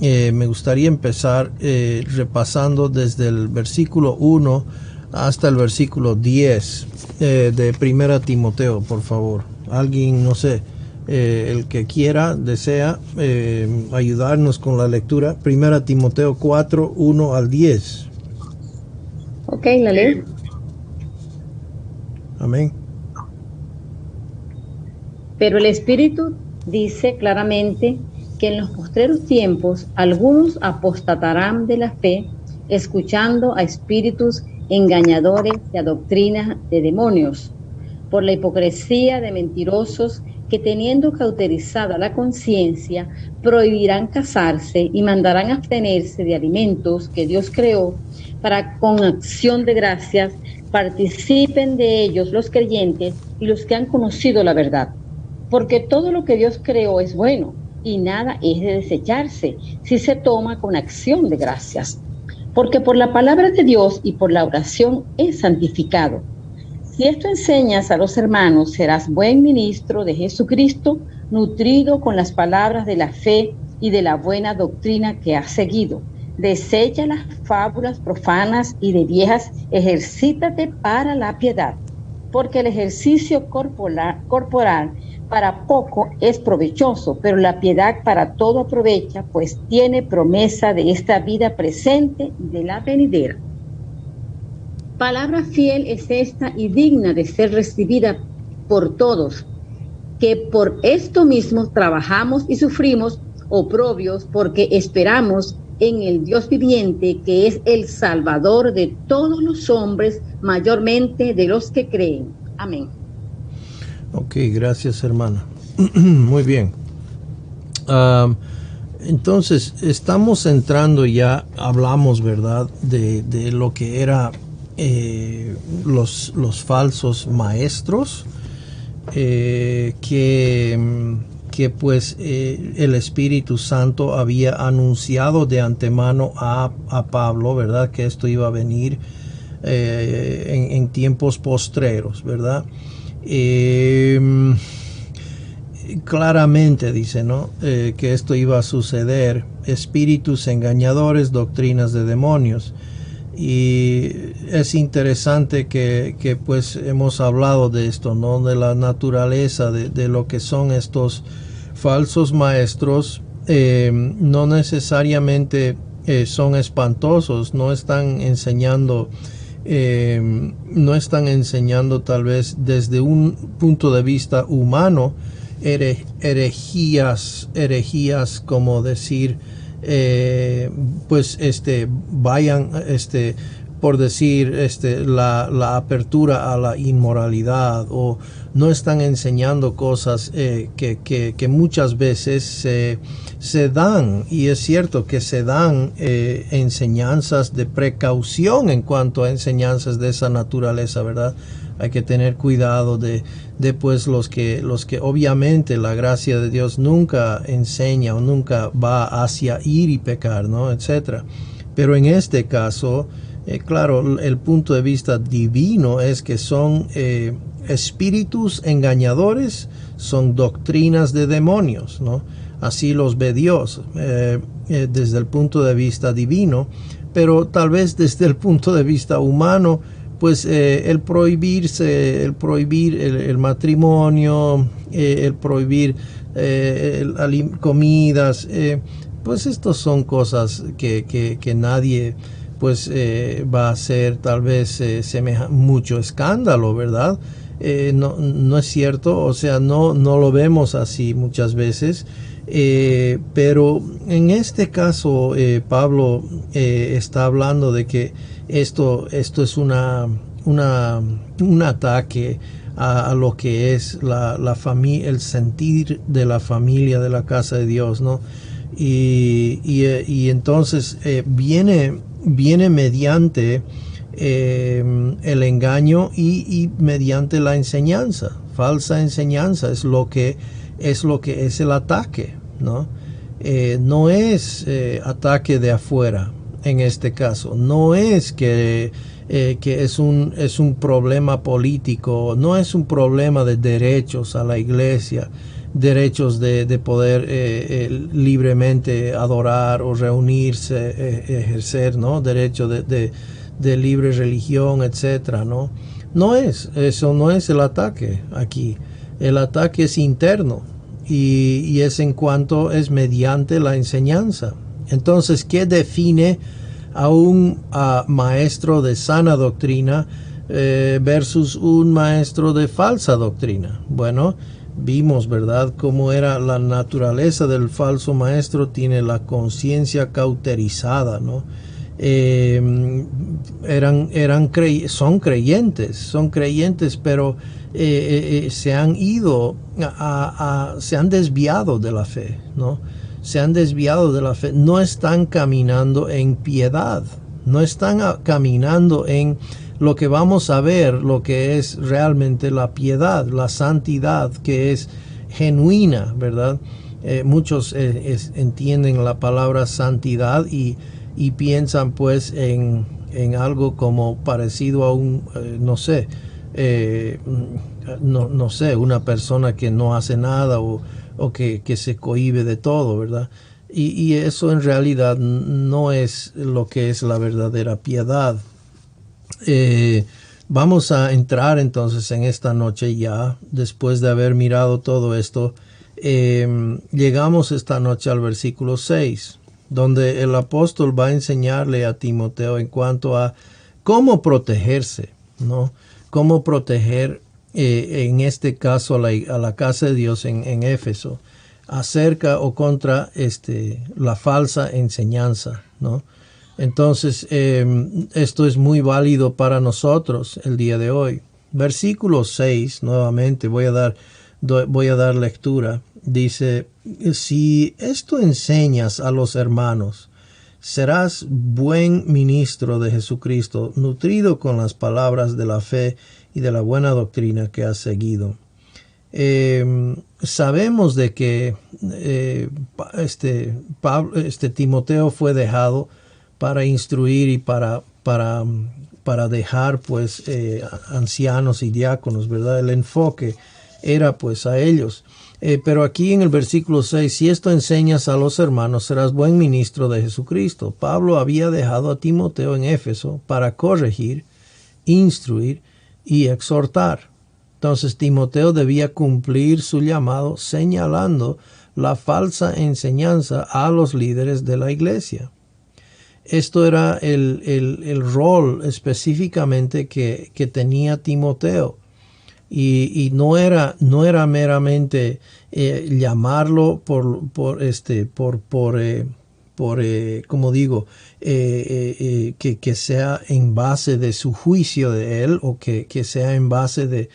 Me gustaría empezar repasando desde el versículo 1 hasta el versículo 10 de Primera Timoteo, por favor. Alguien, no sé, el que quiera, desea ayudarnos con la lectura. Primera Timoteo 4, 1 al 10. Ok, la leo. Amén. Pero el Espíritu dice claramente que en los postreros tiempos algunos apostatarán de la fe, escuchando a espíritus engañadores y a doctrinas de demonios, por la hipocresía de mentirosos que, teniendo cauterizada la conciencia, prohibirán casarse y mandarán abstenerse de alimentos que Dios creó para, con acción de gracias, participen de ellos los creyentes y los que han conocido la verdad. Porque todo lo que Dios creó es bueno y nada es de desecharse si se toma con acción de gracias. Porque por la palabra de Dios y por la oración es santificado. Si esto enseñas a los hermanos, serás buen ministro de Jesucristo, nutrido con las palabras de la fe y de la buena doctrina que has seguido. Desecha las fábulas profanas y de viejas, ejercítate para la piedad, porque el ejercicio corporal para poco es provechoso, pero la piedad para todo aprovecha, pues tiene promesa de esta vida presente y de la venidera. Palabra fiel es esta y digna de ser recibida por todos, que por esto mismo trabajamos y sufrimos oprobios, porque esperamos en el Dios viviente, que es el Salvador de todos los hombres, mayormente de los que creen. Amén. Ok, gracias, hermana. Muy bien. Entonces, estamos entrando ya, hablamos, ¿verdad?, de lo que era los falsos maestros, que pues el Espíritu Santo había anunciado de antemano a Pablo, ¿verdad?, que esto iba a venir en tiempos postreros, ¿verdad? Claramente dice, ¿no?, que esto iba a suceder, espíritus engañadores, doctrinas de demonios. Y es interesante que pues hemos hablado de esto, ¿no?, de la naturaleza de lo que son estos falsos maestros. No necesariamente son espantosos, no están enseñando tal vez desde un punto de vista humano herejías como decir, pues vayan por decir la apertura a la inmoralidad, o no están enseñando cosas que muchas veces se dan, y es cierto que se dan enseñanzas de precaución en cuanto a enseñanzas de esa naturaleza, ¿verdad? Hay que tener cuidado de pues los que obviamente la gracia de Dios nunca enseña o nunca va hacia ir y pecar, ¿no?, etcétera. Pero en este caso, claro, el punto de vista divino es que son espíritus engañadores, son doctrinas de demonios, ¿no? Así los ve Dios desde el punto de vista divino, pero tal vez desde el punto de vista humano, pues el prohibir el matrimonio, el prohibir comidas, pues estos son cosas que nadie pues va a hacer tal vez mucho escándalo, ¿verdad? No es cierto, o sea, no lo vemos así muchas veces, pero en este caso Pablo está hablando de que esto es un ataque a lo que es la familia, el sentir de la familia de la casa de Dios, ¿no? Y entonces viene mediante el engaño y mediante la enseñanza, falsa enseñanza, es lo que es el ataque, ¿no? No es ataque de afuera. En este caso, no es que es un problema político, no es un problema de derechos a la iglesia, derechos de poder libremente adorar o reunirse, ejercer, ¿no? Derecho de libre religión, etcétera, ¿no? Eso no es el ataque aquí. El ataque es interno y es en cuanto es mediante la enseñanza. Entonces, ¿qué define a un maestro de sana doctrina versus un maestro de falsa doctrina? Bueno, vimos, ¿verdad?, cómo era la naturaleza del falso maestro. Tiene la conciencia cauterizada, ¿no? Son creyentes, pero se han ido se han desviado de la fe, ¿no? Se han desviado de la fe, no están caminando en piedad, no están caminando en lo que vamos a ver, lo que es realmente la piedad, la santidad, que es genuina, ¿verdad? Muchos entienden la palabra santidad y piensan pues en algo como parecido a un, no sé, una persona que no hace nada o que se cohíbe de todo, ¿verdad? Y eso en realidad no es lo que es la verdadera piedad. Vamos a entrar entonces en esta noche ya, después de haber mirado todo esto. Llegamos esta noche al versículo 6, donde el apóstol va a enseñarle a Timoteo en cuanto a cómo protegerse, ¿no? Cómo proteger, en este caso, a la casa de Dios en Éfeso, acerca o contra la falsa enseñanza, ¿no? Entonces, esto es muy válido para nosotros el día de hoy. Versículo 6, nuevamente voy a dar lectura. Dice: si esto enseñas a los hermanos, serás buen ministro de Jesucristo, nutrido con las palabras de la fe y de la buena doctrina que has seguido. Sabemos de que Timoteo fue dejado para instruir y para dejar pues ancianos y diáconos, ¿verdad? El enfoque era pues a ellos. Pero aquí en el versículo 6, si esto enseñas a los hermanos, serás buen ministro de Jesucristo. Pablo había dejado a Timoteo en Éfeso para corregir, instruir y exhortar. Entonces Timoteo debía cumplir su llamado señalando la falsa enseñanza a los líderes de la iglesia. Esto era el rol específicamente que tenía Timoteo. Y no era meramente llamarlo como digo, que sea en base de su juicio de él, o que sea en base de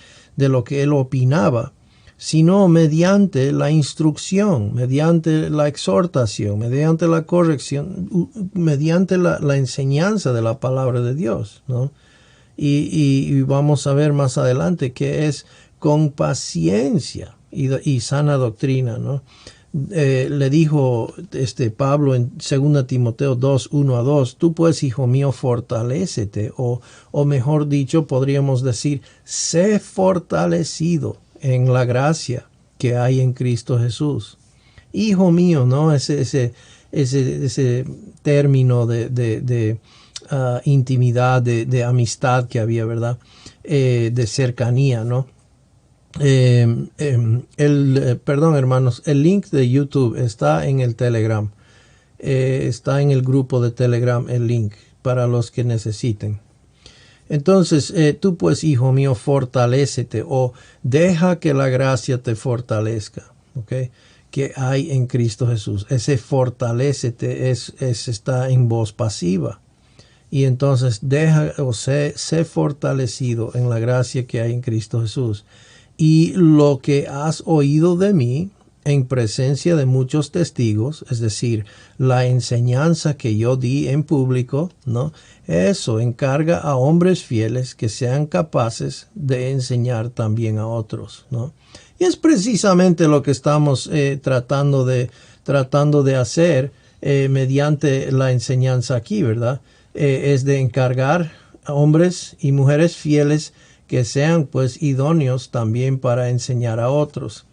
lo que él opinaba, sino mediante la instrucción, mediante la exhortación, mediante la corrección, mediante la enseñanza de la palabra de Dios, ¿no? Y vamos a ver más adelante que es con paciencia y sana doctrina, ¿no? Le dijo Pablo en 2 Timoteo 2, 1-2, tú pues, hijo mío, fortalécete, o mejor dicho, podríamos decir, sé fortalecido en la gracia que hay en Cristo Jesús. Hijo mío, ¿no? Ese término de intimidad, de amistad que había, ¿verdad? De cercanía, ¿no? Perdón, hermanos, el link de YouTube está en el Telegram. Está en el grupo de Telegram el link para los que necesiten. Entonces, tú pues, hijo mío, fortalécete, o deja que la gracia te fortalezca, ¿ok? Que hay en Cristo Jesús. Ese fortalécete está en voz pasiva. Y entonces sé fortalecido en la gracia que hay en Cristo Jesús. Y lo que has oído de mí en presencia de muchos testigos, es decir, la enseñanza que yo di en público, ¿no? Eso encarga a hombres fieles que sean capaces de enseñar también a otros, ¿no? Y es precisamente lo que estamos tratando de hacer mediante la enseñanza aquí, ¿verdad? Es de encargar a hombres y mujeres fieles que sean pues idóneos también para enseñar a otros.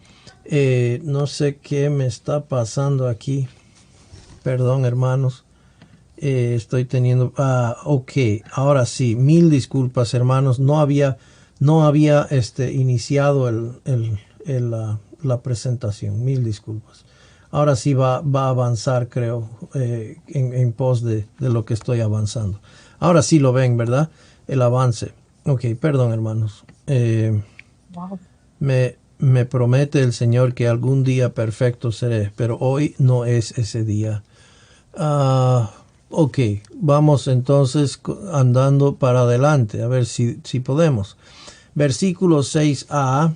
No sé qué me está pasando aquí. Perdón, hermanos. Estoy teniendo... ok. Ahora sí. Mil disculpas, hermanos. No había iniciado la presentación. Mil disculpas. Ahora sí va a avanzar, creo, en pos de lo que estoy avanzando. Ahora sí lo ven, ¿verdad? El avance. Ok, perdón, hermanos. Wow. Me promete el Señor que algún día perfecto seré, pero hoy no es ese día. Ok, vamos entonces andando para adelante, a ver si podemos. Versículo 6a.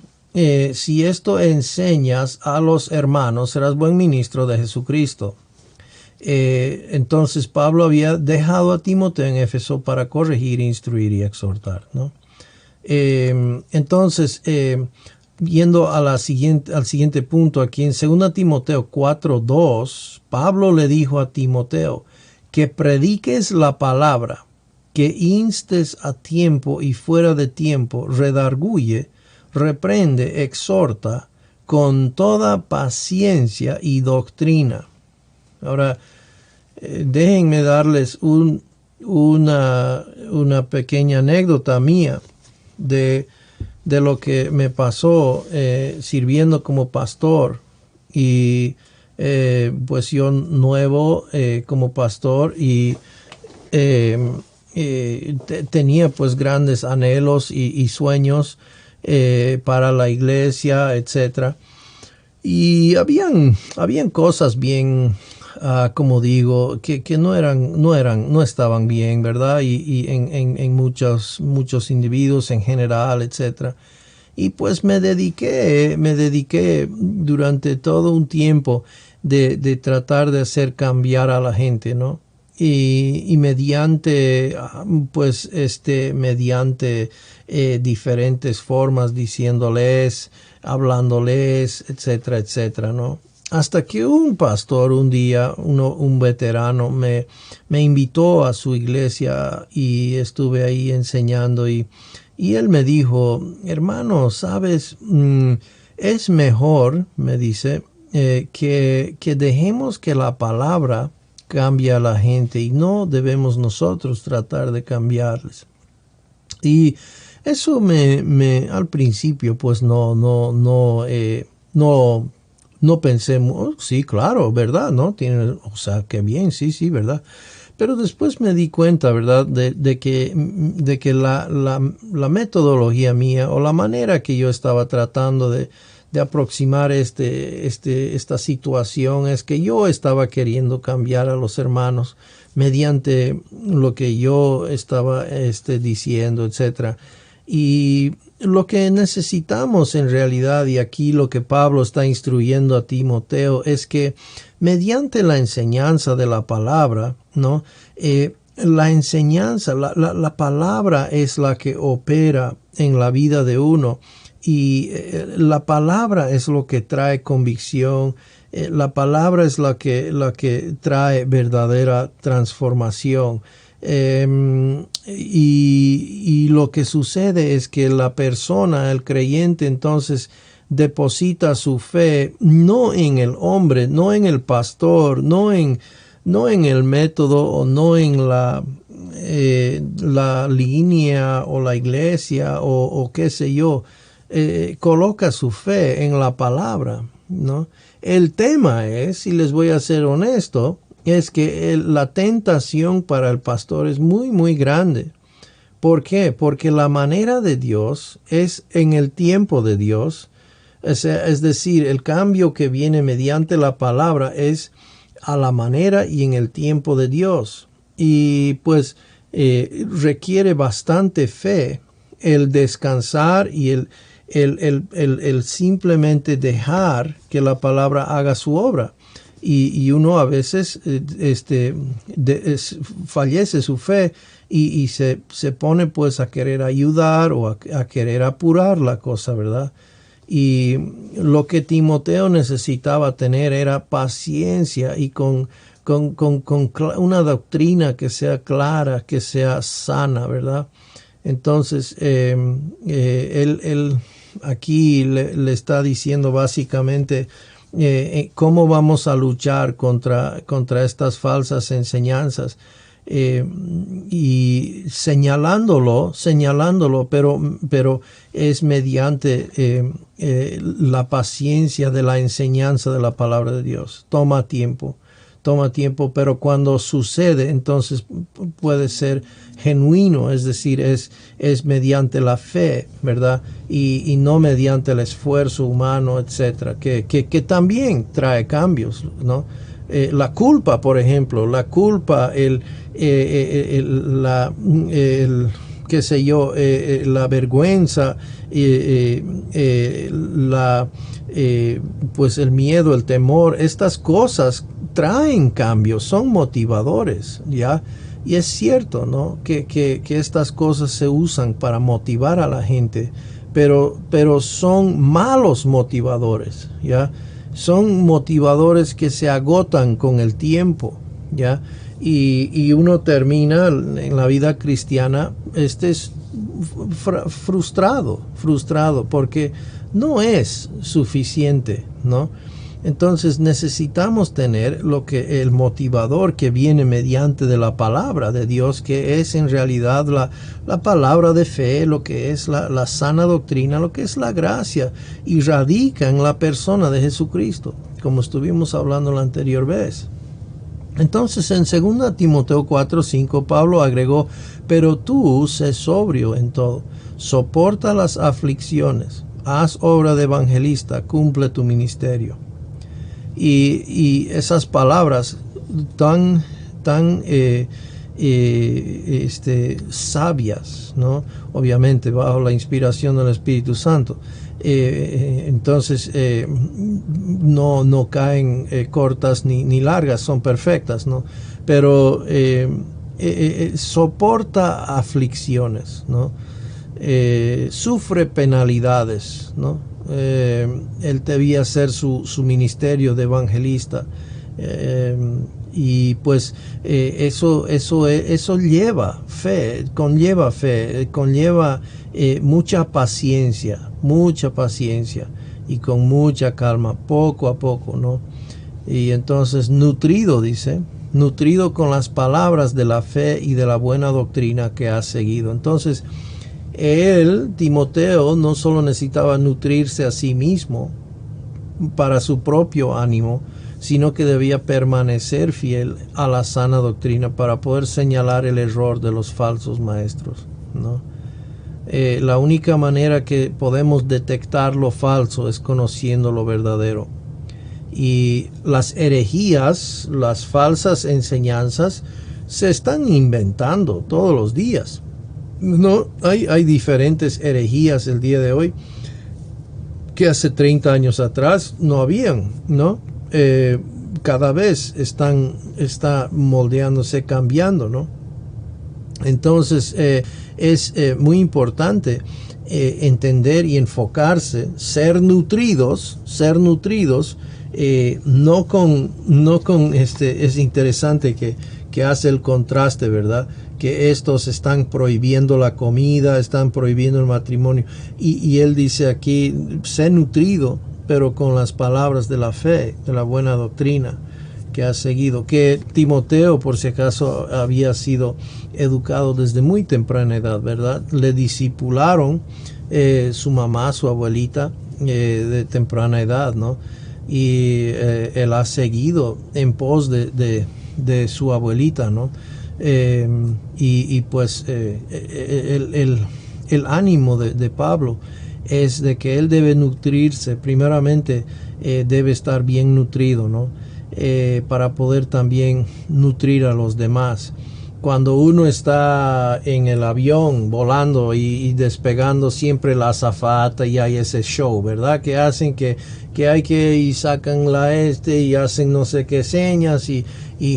Si esto enseñas a los hermanos, serás buen ministro de Jesucristo. Entonces Pablo había dejado a Timoteo en Éfeso para corregir, instruir y exhortar, ¿no? Entonces, yendo al siguiente punto aquí en 2 Timoteo 4:2, Pablo le dijo a Timoteo que prediques la palabra, que instes a tiempo y fuera de tiempo, redarguye, reprende, exhorta con toda paciencia y doctrina. Ahora, déjenme darles una pequeña anécdota mía de lo que me pasó sirviendo como pastor. Y pues yo nuevo como pastor y tenía pues grandes anhelos y sueños para la iglesia, etcétera. Y habían cosas bien, como digo, que no estaban bien, ¿verdad? Y en muchos individuos en general, etcétera. Y pues me dediqué durante todo un tiempo de tratar de hacer cambiar a la gente, ¿no? Y mediante diferentes formas, diciéndoles, hablándoles, etcétera, etcétera, ¿no? Hasta que un pastor un día, un veterano, me invitó a su iglesia y estuve ahí enseñando y él me dijo, hermano, ¿sabes? Es mejor, me dice, que dejemos que la palabra cambie a la gente y no debemos nosotros tratar de cambiarles. Y eso al principio pues no pensé, sí, claro, ¿verdad? ¿No? O sea, qué bien, sí, ¿verdad? Pero después me di cuenta, ¿verdad? De que la metodología mía o la manera que yo estaba tratando de aproximar esta situación es que yo estaba queriendo cambiar a los hermanos mediante lo que yo estaba diciendo, etcétera. Y lo que necesitamos en realidad, y aquí lo que Pablo está instruyendo a Timoteo, es que mediante la enseñanza de la palabra, ¿no? La enseñanza, la palabra es la que opera en la vida de uno y la palabra es lo que trae convicción, la palabra es la que trae verdadera transformación. Y lo que sucede es que la persona, el creyente, entonces deposita su fe no en el hombre, no en el pastor, no en el método o no en la línea o la iglesia o qué sé yo, coloca su fe en la palabra, ¿no? El tema es, y les voy a ser honesto, es que la tentación para el pastor es muy, muy grande. ¿Por qué? Porque la manera de Dios es en el tiempo de Dios. Es decir, el cambio que viene mediante la palabra es a la manera y en el tiempo de Dios. Y pues requiere bastante fe el descansar y el simplemente dejar que la palabra haga su obra. Y uno a veces fallece su fe y se pone pues a querer ayudar o a querer apurar la cosa, ¿verdad? Y lo que Timoteo necesitaba tener era paciencia y con una doctrina que sea clara, que sea sana, ¿verdad? Entonces, él aquí le está diciendo básicamente cómo vamos a luchar contra estas falsas enseñanzas. Y señalándolo, pero es mediante la paciencia de la enseñanza de la palabra de Dios. Toma tiempo, pero cuando sucede, entonces puede ser genuino, es decir, es mediante la fe, ¿verdad? Y no mediante el esfuerzo humano, etcétera, que también trae cambios, ¿no? La culpa, por ejemplo, la vergüenza, pues el miedo, el temor, estas cosas traen cambios, son motivadores, ¿ya? Y es cierto, ¿no? Que estas cosas se usan para motivar a la gente, pero son malos motivadores, ¿ya? Son motivadores que se agotan con el tiempo, ¿ya? Y uno termina en la vida cristiana frustrado porque no es suficiente, ¿no? Entonces necesitamos tener el motivador que viene mediante de la palabra de Dios, que es en realidad la palabra de fe, lo que es la sana doctrina, lo que es la gracia, y radica en la persona de Jesucristo, como estuvimos hablando la anterior vez. Entonces en 2 Timoteo 4:5 Pablo agregó: pero tú sé sobrio en todo, soporta las aflicciones, haz obra de evangelista, cumple tu ministerio. Y esas palabras tan sabias, ¿no? Obviamente bajo la inspiración del Espíritu Santo, entonces no caen cortas ni largas, son perfectas, ¿no? Pero soporta aflicciones, ¿no? Sufre penalidades, ¿no? Él debía hacer su ministerio de evangelista, y pues eso conlleva fe, conlleva mucha paciencia y con mucha calma, poco a poco, ¿no? Y entonces nutrido con las palabras de la fe y de la buena doctrina que ha seguido. Entonces Timoteo, no solo necesitaba nutrirse a sí mismo para su propio ánimo, sino que debía permanecer fiel a la sana doctrina para poder señalar el error de los falsos maestros, ¿no? La única manera que podemos detectar lo falso es conociendo lo verdadero. Y las herejías, las falsas enseñanzas, se están inventando todos los días. No, hay diferentes herejías el día de hoy que hace 30 años atrás no habían, ¿no? Cada vez está moldeándose, cambiando, ¿no? Entonces es muy importante entender y enfocarse, ser nutridos, no con es interesante que hace el contraste, ¿verdad? Que estos están prohibiendo la comida, están prohibiendo el matrimonio. Y él dice aquí, sé nutrido, pero con las palabras de la fe, de la buena doctrina que ha seguido. Que Timoteo, por si acaso, había sido educado desde muy temprana edad, ¿verdad? Le discipularon su mamá, su abuelita, de temprana edad, ¿no? Y él ha seguido en pos de su abuelita, ¿no? Y pues el ánimo de Pablo es de que él debe nutrirse, primeramente debe estar bien nutrido, ¿no? Para poder también nutrir a los demás. Cuando uno está en el avión volando y despegando, siempre la azafata y hay ese show, ¿verdad? Que hacen que hay que y sacan y hacen no sé qué señas y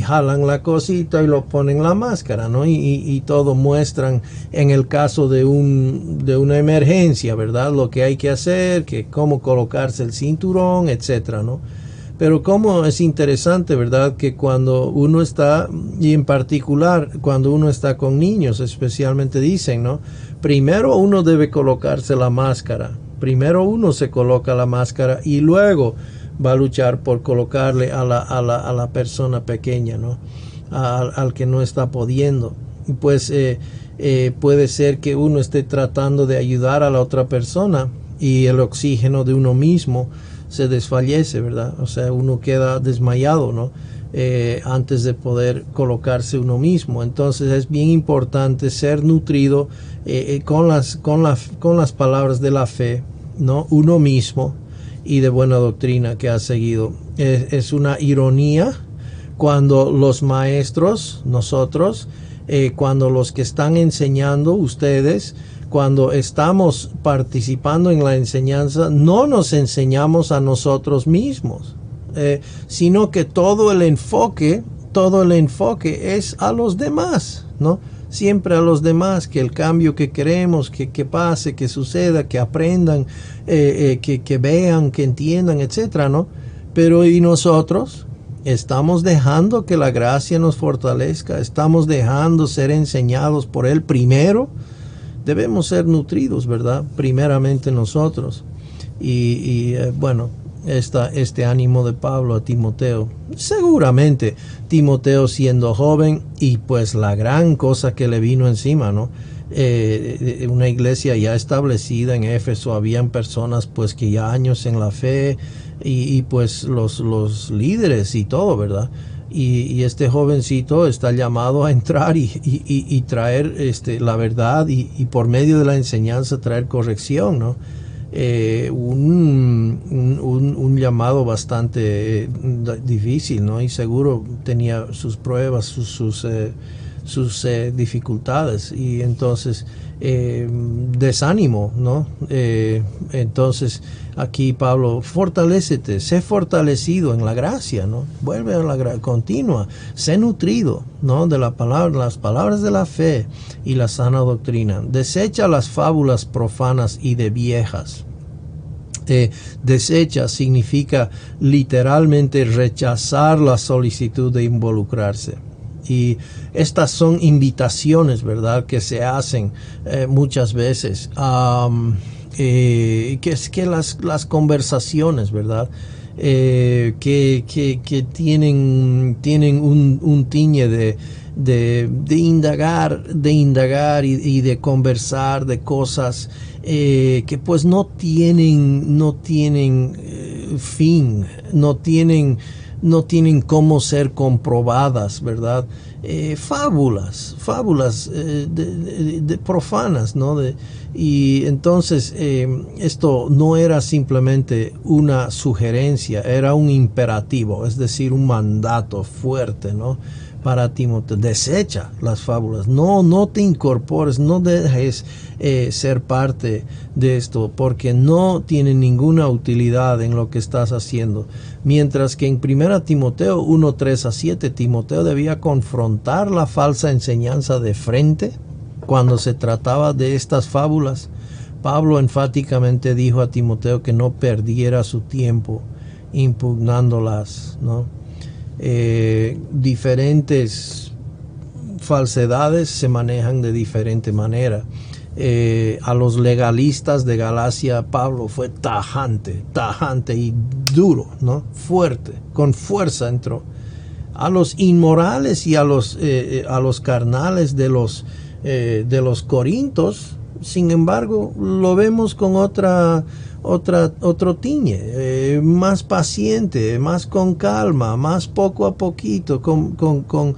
jalan la cosita y lo ponen la máscara, ¿no? Y todo muestran en el caso de una emergencia, ¿verdad? Lo que hay que hacer, que cómo colocarse el cinturón, etcétera, ¿no? Pero cómo es interesante, ¿verdad? Que cuando uno está, y en particular cuando uno está con niños, especialmente dicen, ¿no? Primero uno debe colocarse la máscara, Primero uno se coloca la máscara y luego va a luchar por colocarle a la persona pequeña, ¿no? Al que no está pudiendo. Y pues puede ser que uno esté tratando de ayudar a la otra persona y el oxígeno de uno mismo se desfallece, ¿verdad? O sea, uno queda desmayado, ¿no? Antes de poder colocarse uno mismo. Entonces es bien importante ser nutrido con las palabras de la fe, ¿no? Uno mismo y de buena doctrina que ha seguido. Es una ironía cuando los maestros, nosotros, cuando los que están enseñando, ustedes, cuando estamos participando en la enseñanza, no nos enseñamos a nosotros mismos, sino que todo el enfoque es a los demás, ¿no? Siempre a los demás, que el cambio que queremos que pase, que suceda, que aprendan, que vean, que entiendan, etcétera, ¿no? Pero ¿y nosotros? Estamos dejando que la gracia nos fortalezca, estamos dejando ser enseñados por Él primero. Debemos ser nutridos, ¿verdad? Primeramente nosotros. Bueno, este ánimo de Pablo a Timoteo. Seguramente Timoteo siendo joven y pues la gran cosa que le vino encima, ¿no? Una iglesia ya establecida en Éfeso, habían personas pues que ya años en la fe y pues los líderes y todo, ¿verdad? Y este jovencito está llamado a entrar y traer la verdad y por medio de la enseñanza traer corrección, ¿no? Un llamado bastante difícil, ¿no? Y seguro tenía sus pruebas, sus dificultades, y entonces desánimo, ¿no? Entonces aquí Pablo, fortalécete, sé fortalecido en la gracia, ¿no? Vuelve a la gracia continua, sé nutrido, ¿no? De la palabra, las palabras de la fe y la sana doctrina. Desecha las fábulas profanas y de viejas. Desecha significa literalmente rechazar la solicitud de involucrarse. Y estas son invitaciones, ¿verdad?, que se hacen muchas veces. Que es que las conversaciones, ¿verdad?, que tienen un tiñe de indagar y de conversar de cosas que pues no tienen fin, no tienen cómo ser comprobadas, ¿verdad? Fábulas de profanas, ¿no? Y entonces esto no era simplemente una sugerencia, era un imperativo, es decir, un mandato fuerte, ¿no? Para Timoteo, desecha las fábulas, no te incorpores, no dejes ser parte de esto, porque no tiene ninguna utilidad en lo que estás haciendo. Mientras que en 1 Timoteo 1:3-7, Timoteo debía confrontar la falsa enseñanza de frente. Cuando se trataba de estas fábulas, Pablo enfáticamente dijo a Timoteo que no perdiera su tiempo impugnándolas, ¿no? Diferentes falsedades se manejan de diferente manera. A los legalistas de Galacia, Pablo fue tajante y duro, ¿no? Fuerte, con fuerza entró. A los inmorales y a los carnales de los corintios, sin embargo, lo vemos con otro tiñe, más paciente, más con calma, más poco a poquito, con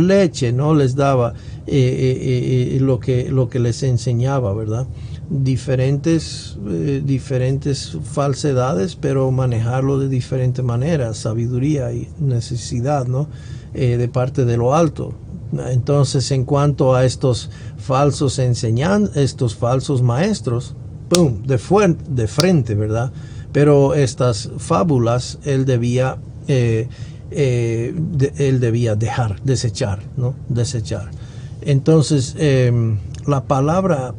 leche, ¿no? Les daba lo que les enseñaba, ¿verdad? Diferentes falsedades, pero manejarlo de diferente manera, sabiduría y necesidad, ¿no? De parte de lo alto. Entonces, en cuanto a estos falsos estos falsos maestros, ¡pum!, de frente, ¿verdad? Pero estas fábulas él debía desechar, ¿no? Desechar. Entonces, la palabra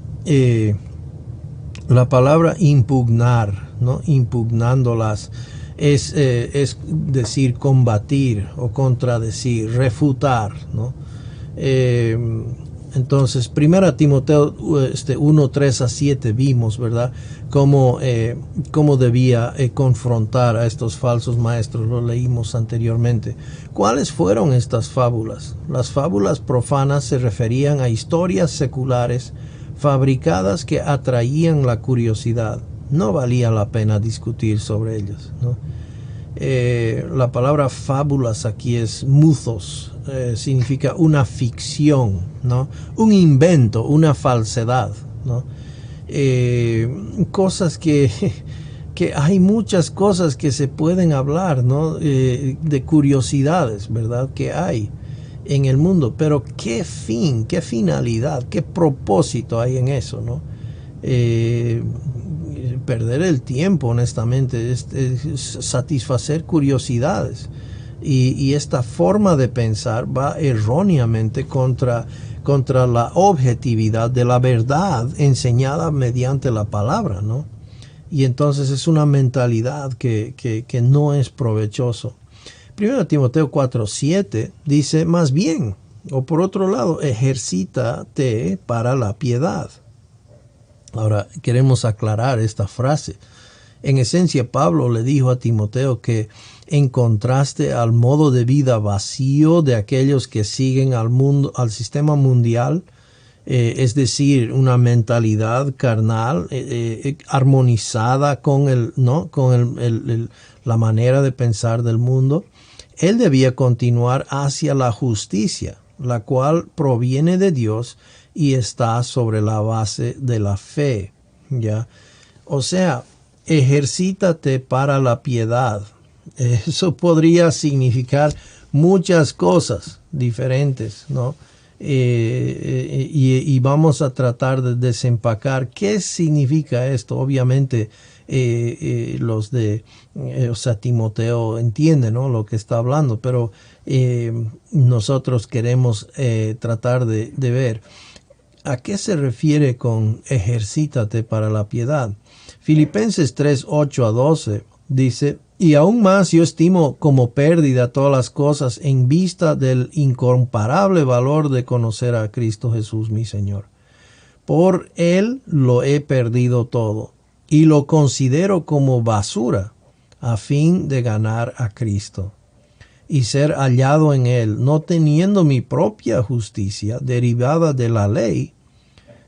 impugnar, ¿no? Impugnándolas, es decir, combatir o contradecir, refutar, ¿no? Entonces, 1 Timoteo 1, 3 a 7 vimos, ¿verdad?, cómo debía confrontar a estos falsos maestros. Lo leímos anteriormente. ¿Cuáles fueron estas fábulas? Las fábulas profanas se referían a historias seculares fabricadas que atraían la curiosidad. No valía la pena discutir sobre ellas, ¿no? La palabra fábulas aquí es muthos, significa una ficción, ¿no?, un invento, una falsedad, ¿no? Cosas que hay muchas cosas que se pueden hablar, ¿no?, de curiosidades, ¿verdad?, que hay en el mundo, pero qué fin, qué finalidad, qué propósito hay en eso, ¿no? Perder el tiempo, honestamente, es satisfacer curiosidades, y esta forma de pensar va erróneamente contra la objetividad de la verdad enseñada mediante la palabra, ¿no? Y entonces es una mentalidad que no es provechoso. 1 Timoteo 4:7 dice, más bien, o por otro lado, ejercítate para la piedad. Ahora, queremos aclarar esta frase. En esencia, Pablo le dijo a Timoteo que, en contraste al modo de vida vacío de aquellos que siguen al sistema mundial, es decir, una mentalidad carnal, armonizada con la manera de pensar del mundo, él debía continuar hacia la justicia, la cual proviene de Dios y está sobre la base de la fe, ¿ya? O sea, ejercítate para la piedad. Eso podría significar muchas cosas diferentes, ¿no? Y vamos a tratar de desempacar qué significa esto. Obviamente, los de, Timoteo entiende, ¿no?, lo que está hablando, pero nosotros queremos tratar de ver ¿a qué se refiere con ejercítate para la piedad? Filipenses 3, 8 a 12 dice, y aún más yo estimo como pérdida todas las cosas en vista del incomparable valor de conocer a Cristo Jesús mi Señor. Por Él lo he perdido todo y lo considero como basura a fin de ganar a Cristo y ser hallado en Él, no teniendo mi propia justicia derivada de la ley,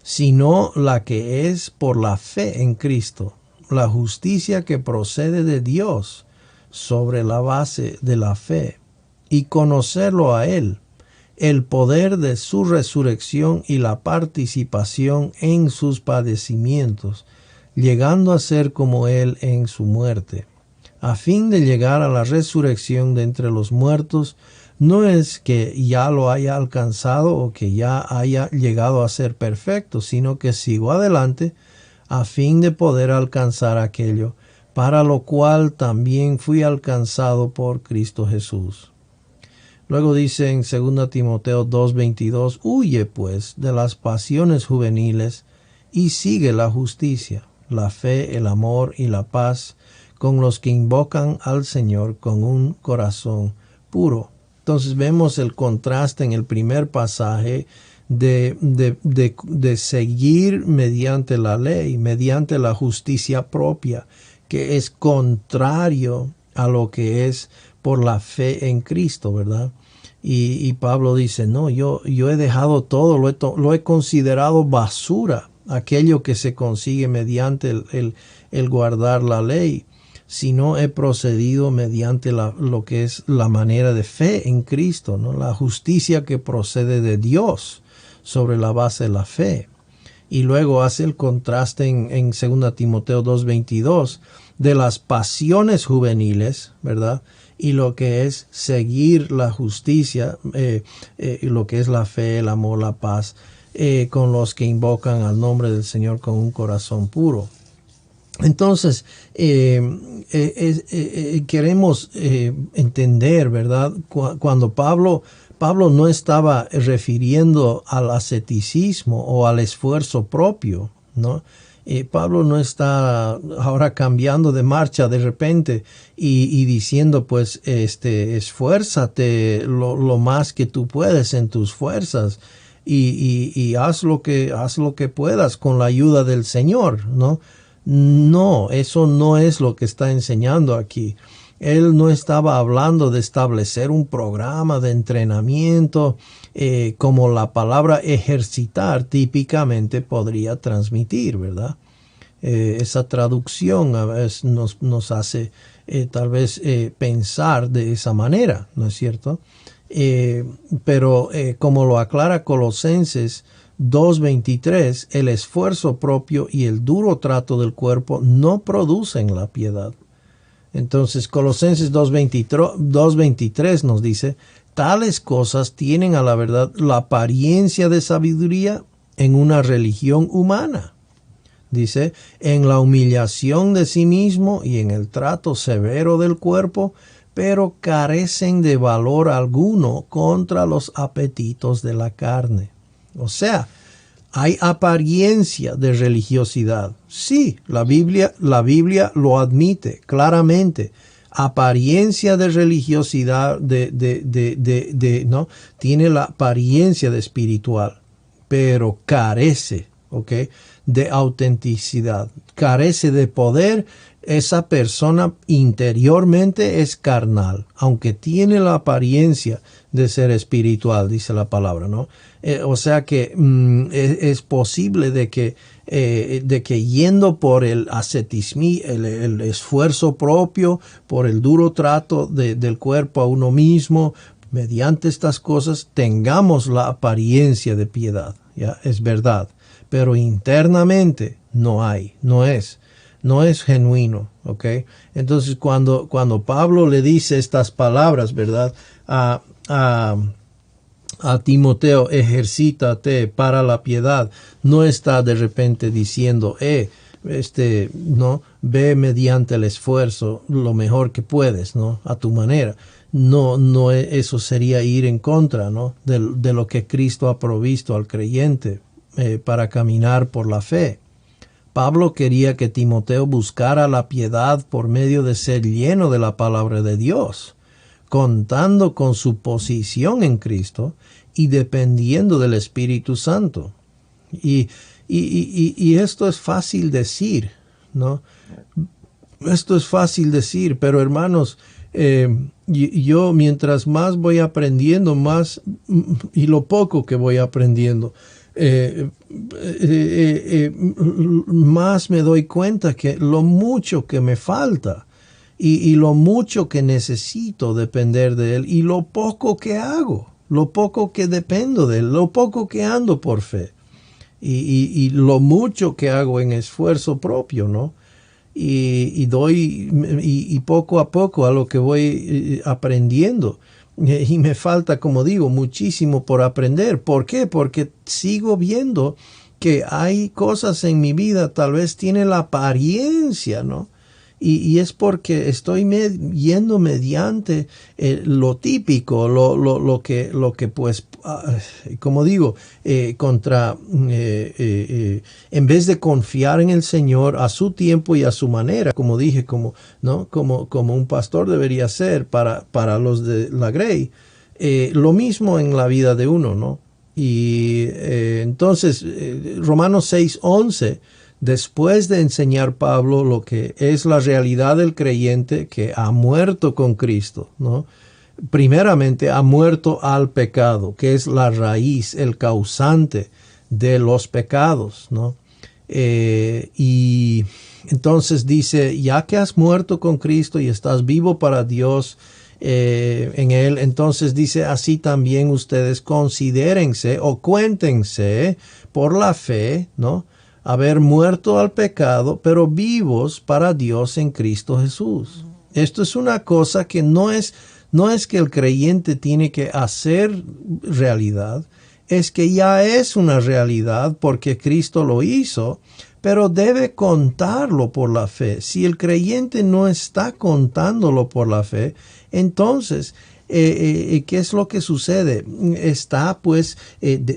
sino la que es por la fe en Cristo, la justicia que procede de Dios sobre la base de la fe, y conocerlo a Él, el poder de su resurrección y la participación en sus padecimientos, llegando a ser como Él en su muerte, a fin de llegar a la resurrección de entre los muertos. No es que ya lo haya alcanzado o que ya haya llegado a ser perfecto, sino que sigo adelante a fin de poder alcanzar aquello para lo cual también fui alcanzado por Cristo Jesús. Luego dice en 2 Timoteo 2:22, huye pues de las pasiones juveniles y sigue la justicia, la fe, el amor y la paz con los que invocan al Señor con un corazón puro. Entonces vemos el contraste en el primer pasaje de seguir mediante la ley, mediante la justicia propia, que es contrario a lo que es por la fe en Cristo, ¿verdad? Y Pablo dice, no, yo he dejado todo, lo he considerado basura, aquello que se consigue mediante el guardar la ley, sino he procedido mediante lo que es la manera de fe en Cristo, ¿no? La justicia que procede de Dios sobre la base de la fe. Y luego hace el contraste en 2 Timoteo 2:22 de las pasiones juveniles, ¿verdad? Y lo que es seguir la justicia, lo que es la fe, el amor, la paz, con los que invocan al nombre del Señor con un corazón puro. Entonces, queremos entender, ¿verdad? Cuando Pablo no estaba refiriendo al asceticismo o al esfuerzo propio, ¿no? Pablo no está ahora cambiando de marcha de repente y diciendo, pues, esfuérzate lo más que tú puedes en tus fuerzas. y haz lo que puedas con la ayuda del Señor, ¿no? No, eso no es lo que está enseñando aquí. Él no estaba hablando de establecer un programa de entrenamiento como la palabra ejercitar típicamente podría transmitir, ¿verdad? Esa traducción a veces nos hace tal vez pensar de esa manera, ¿no es cierto? Pero como lo aclara Colosenses 2:23, el esfuerzo propio y el duro trato del cuerpo no producen la piedad. Entonces Colosenses 2:23 nos dice, tales cosas tienen a la verdad la apariencia de sabiduría en una religión humana. Dice, en la humillación de sí mismo y en el trato severo del cuerpo, pero carecen de valor alguno contra los apetitos de la carne. O sea, hay apariencia de religiosidad. Sí, la Biblia lo admite claramente. Apariencia de religiosidad, ¿no? Tiene la apariencia de espiritual, pero carece, ¿ok?, de autenticidad, carece de poder. Esa persona interiormente es carnal, aunque tiene la apariencia de ser espiritual, dice la palabra, ¿no? O sea que es posible de que yendo por el ascetismo, el esfuerzo propio, por el duro trato del cuerpo a uno mismo, mediante estas cosas tengamos la apariencia de piedad, ¿ya? Es verdad, pero internamente no es genuino, ¿ok? Entonces cuando Pablo le dice estas palabras, ¿verdad?, a Timoteo, ejercítate para la piedad, no está de repente diciendo, no, ve mediante el esfuerzo lo mejor que puedes, ¿no?, a tu manera. No, eso sería ir en contra, ¿no?, de lo que Cristo ha provisto al creyente para caminar por la fe. Pablo quería que Timoteo buscara la piedad por medio de ser lleno de la palabra de Dios, contando con su posición en Cristo y dependiendo del Espíritu Santo. Y esto es fácil decir, ¿no? Esto es fácil decir, pero hermanos, yo mientras más voy aprendiendo, más y lo poco que voy aprendiendo, más me doy cuenta que lo mucho que me falta y lo mucho que necesito depender de Él y lo poco que hago, lo poco que dependo de Él, lo poco que ando por fe y lo mucho que hago en esfuerzo propio, ¿no? Y doy y poco a poco a lo que voy aprendiendo. Y me falta, como digo, muchísimo por aprender. ¿Por qué? Porque sigo viendo que hay cosas en mi vida, tal vez tiene la apariencia, ¿no? Y es porque estoy yendo mediante lo típico, lo que pues, como digo, en vez de confiar en el Señor a su tiempo y a su manera, como dije, como un pastor debería ser para los de la Grey, lo mismo en la vida de uno, ¿no? Y entonces, Romanos 6:11, después de enseñar Pablo lo que es la realidad del creyente que ha muerto con Cristo, ¿no? Primeramente ha muerto al pecado, que es la raíz, el causante de los pecados, ¿no? Y entonces dice, ya que has muerto con Cristo y estás vivo para Dios en Él, entonces dice, así también ustedes considérense o cuéntense por la fe, ¿no?, haber muerto al pecado, pero vivos para Dios en Cristo Jesús. Esto es una cosa que no es que el creyente tiene que hacer realidad, es que ya es una realidad porque Cristo lo hizo, pero debe contarlo por la fe. Si el creyente no está contándolo por la fe, entonces ¿qué es lo que sucede? Está pues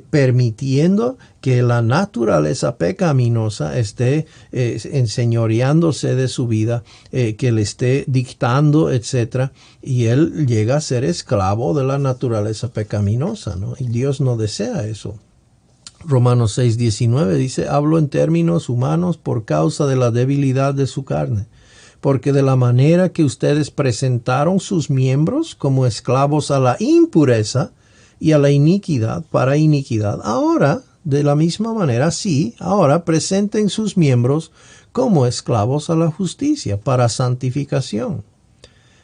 permitiendo que la naturaleza pecaminosa esté enseñoreándose de su vida, que le esté dictando, etcétera, y él llega a ser esclavo de la naturaleza pecaminosa, ¿no? Y Dios no desea eso. Romanos 6:19 dice, hablo en términos humanos por causa de la debilidad de su carne, porque de la manera que ustedes presentaron sus miembros como esclavos a la impureza y a la iniquidad para iniquidad, ahora, de la misma manera, sí, ahora presenten sus miembros como esclavos a la justicia para santificación.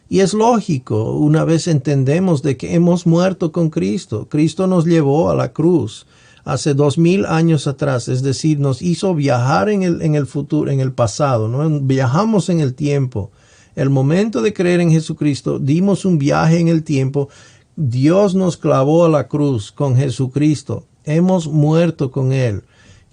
Y es lógico, una vez entendemos de que hemos muerto con Cristo. Cristo nos llevó a la cruz hace 2000 años atrás, es decir, nos hizo viajar en el futuro, en el pasado, ¿no? Viajamos en el tiempo. El momento de creer en Jesucristo, dimos un viaje en el tiempo. Dios nos clavó a la cruz con Jesucristo. Hemos muerto con Él.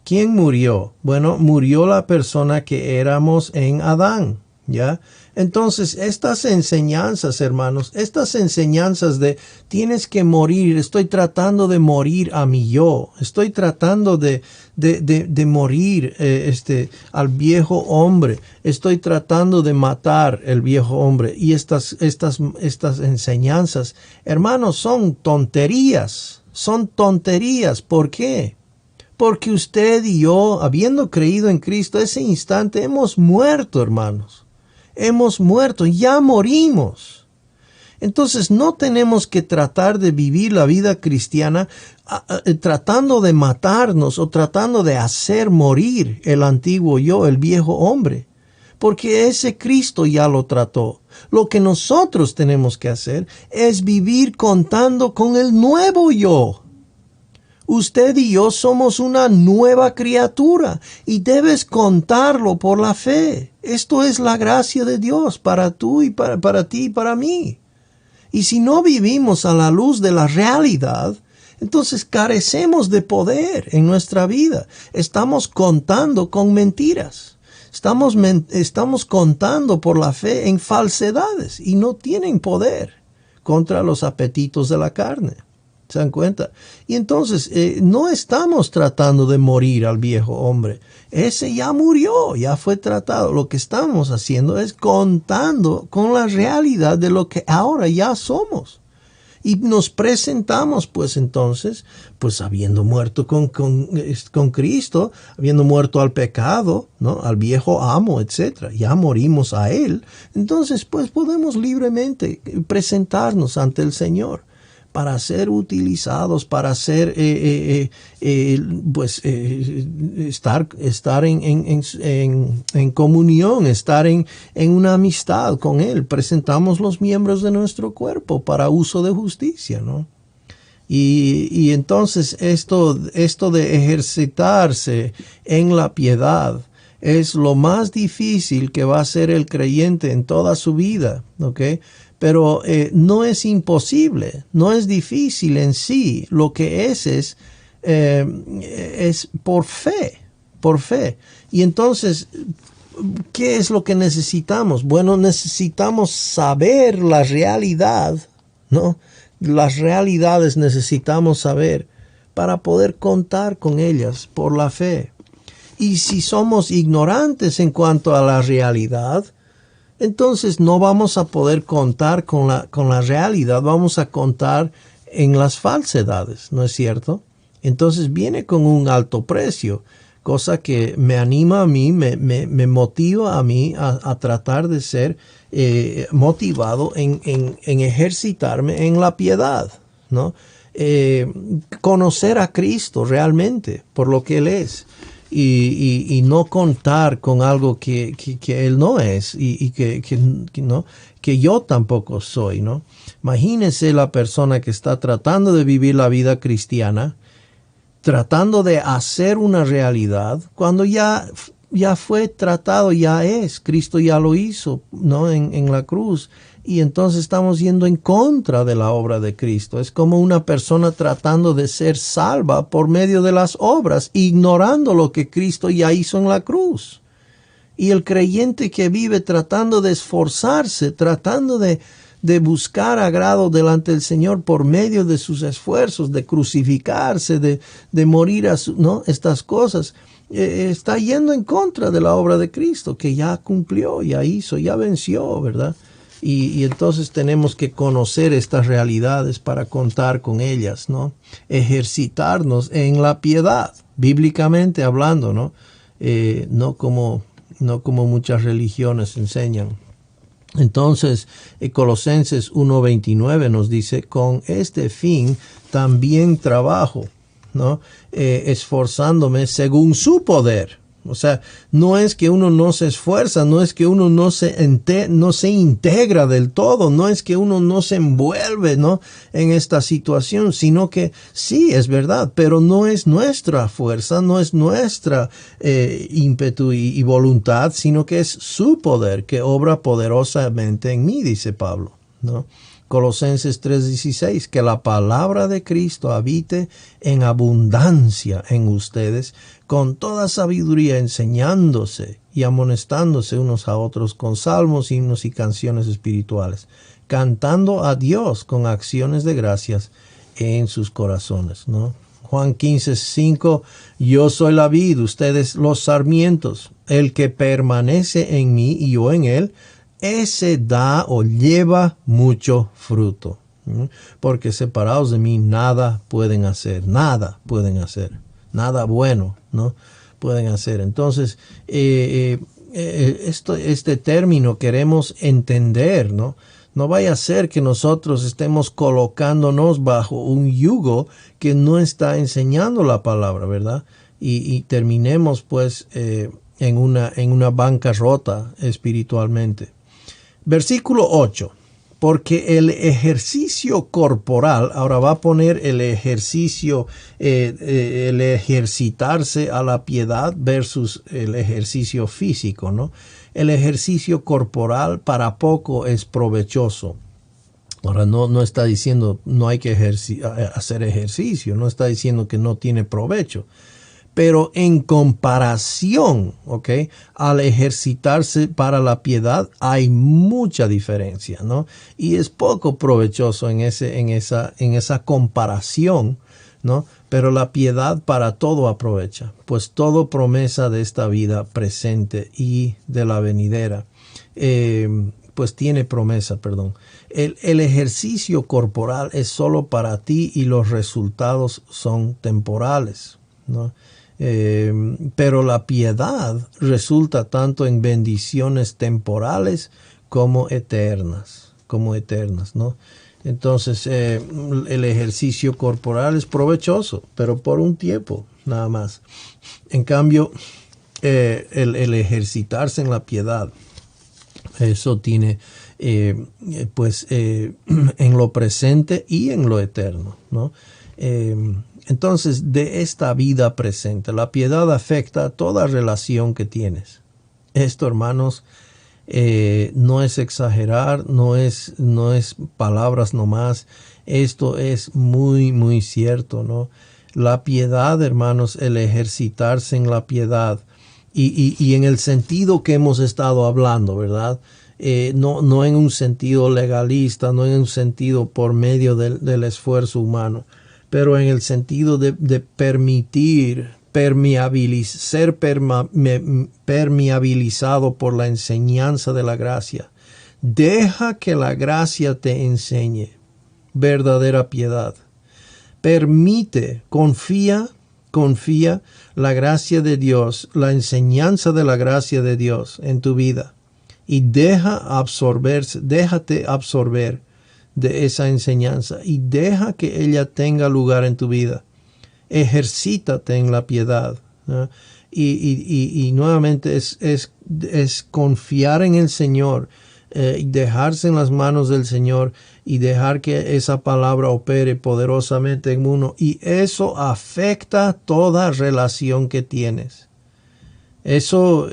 ¿Quién murió? Bueno, murió la persona que éramos en Adán, ¿ya? Entonces, estas enseñanzas, hermanos, estas enseñanzas de tienes que morir, estoy tratando de morir a mi yo, estoy tratando de morir al viejo hombre, estoy tratando de matar el viejo hombre. Y estas enseñanzas, hermanos, son tonterías. ¿Por qué? Porque usted y yo, habiendo creído en Cristo, ese instante hemos muerto, hermanos. Hemos muerto, ya morimos. Entonces no tenemos que tratar de vivir la vida cristiana tratando de matarnos o tratando de hacer morir el antiguo yo, el viejo hombre. Porque ese Cristo ya lo trató. Lo que nosotros tenemos que hacer es vivir contando con el nuevo yo. Usted y yo somos una nueva criatura y debes contarlo por la fe. Esto es la gracia de Dios para tú y para ti y para mí. Y si no vivimos a la luz de la realidad, entonces carecemos de poder en nuestra vida. Estamos contando con mentiras. Estamos contando por la fe en falsedades y no tienen poder contra los apetitos de la carne. ¿Se dan cuenta? Y entonces no estamos tratando de morir al viejo hombre. Ese ya murió, ya fue tratado. Lo que estamos haciendo es contando con la realidad de lo que ahora ya somos. Y nos presentamos pues entonces, pues habiendo muerto con Cristo, habiendo muerto al pecado, ¿no? Al viejo amo, etc. Ya morimos a Él. Entonces pues podemos libremente presentarnos ante el Señor para ser utilizados, para ser, estar en comunión, estar en una amistad con Él. Presentamos los miembros de nuestro cuerpo para uso de justicia, ¿no? Y entonces esto de ejercitarse en la piedad es lo más difícil que va a hacer el creyente en toda su vida, ¿ok? Pero no es imposible, no es difícil en sí. Lo que es por fe. Y entonces, ¿qué es lo que necesitamos? Bueno, necesitamos saber la realidad, ¿no? Las realidades necesitamos saber para poder contar con ellas por la fe. Y si somos ignorantes en cuanto a la realidad, entonces no vamos a poder contar con la realidad, vamos a contar en las falsedades, ¿no es cierto? Entonces viene con un alto precio, cosa que me anima a mí, me motiva a mí a tratar de ser motivado en ejercitarme en la piedad, ¿no? Conocer a Cristo realmente por lo que Él es. Y no contar con algo que Él no es y que yo tampoco soy, ¿no? Imagínense la persona que está tratando de vivir la vida cristiana, tratando de hacer una realidad, cuando ya fue tratado, ya es, Cristo ya lo hizo, ¿no? En la cruz. Y entonces estamos yendo en contra de la obra de Cristo. Es como una persona tratando de ser salva por medio de las obras, ignorando lo que Cristo ya hizo en la cruz. Y el creyente que vive tratando de esforzarse, tratando de buscar agrado delante del Señor por medio de sus esfuerzos, de crucificarse, de morir ¿no? Estas cosas, está yendo en contra de la obra de Cristo, que ya cumplió, ya hizo, ya venció, ¿verdad? Y entonces tenemos que conocer estas realidades para contar con ellas, ¿no? Ejercitarnos en la piedad, bíblicamente hablando, ¿no? No como muchas religiones enseñan. Entonces, Colosenses 1:29 nos dice, con este fin también trabajo, ¿no? Esforzándome según su poder. O sea, no es que uno no se esfuerza, no es que uno no se integra del todo, no es que uno no se envuelve, ¿no?, en esta situación, sino que sí, es verdad, pero no es nuestra fuerza, no es nuestra ímpetu y voluntad, sino que es su poder que obra poderosamente en mí, dice Pablo, ¿no? Colosenses 3:16, que la palabra de Cristo habite en abundancia en ustedes, con toda sabiduría, enseñándose y amonestándose unos a otros con salmos, himnos y canciones espirituales, cantando a Dios con acciones de gracias en sus corazones, ¿no? Juan 15:5, yo soy la vid, ustedes los sarmientos, el que permanece en mí y yo en él, ese da o lleva mucho fruto, porque separados de mí nada pueden hacer, nada bueno, ¿no? Pueden hacer. Entonces, este término queremos entender, ¿no? No vaya a ser que nosotros estemos colocándonos bajo un yugo que no está enseñando la palabra, ¿verdad? Y terminemos pues en una bancarrota espiritualmente. Versículo 8, porque el ejercicio corporal, ahora va a poner el ejercicio, el ejercitarse a la piedad versus el ejercicio físico, ¿no? El ejercicio corporal para poco es provechoso. Ahora no está diciendo no hay que hacer ejercicio, no está diciendo que no tiene provecho. Pero en comparación, ¿ok?, al ejercitarse para la piedad hay mucha diferencia, ¿no? Y es poco provechoso en esa comparación, ¿no? Pero la piedad para todo aprovecha, pues todo promesa de esta vida presente y de la venidera, pues tiene promesa, perdón. El ejercicio corporal es solo para ti y los resultados son temporales, ¿no? Pero la piedad resulta tanto en bendiciones temporales como eternas, ¿no? Entonces, el ejercicio corporal es provechoso, pero por un tiempo, nada más. En cambio, el ejercitarse en la piedad, eso tiene, en lo presente y en lo eterno, ¿no? Entonces, de esta vida presente, la piedad afecta a toda relación que tienes. Esto, hermanos, no es exagerar, no es palabras nomás. Esto es muy, muy cierto, ¿no? La piedad, hermanos, el ejercitarse en la piedad y en el sentido que hemos estado hablando, ¿verdad? No en un sentido legalista, no en un sentido por medio del esfuerzo humano, pero en el sentido de permitir, ser permeabilizado por la enseñanza de la gracia. Deja que la gracia te enseñe verdadera piedad. Permite, confía la gracia de Dios, la enseñanza de la gracia de Dios en tu vida. Y déjate absorber de esa enseñanza y deja que ella tenga lugar en tu vida. Ejercítate en la piedad, ¿no? Y nuevamente es confiar en el Señor, y dejarse en las manos del Señor y dejar que esa palabra opere poderosamente en uno, y eso afecta toda relación que tienes. Eso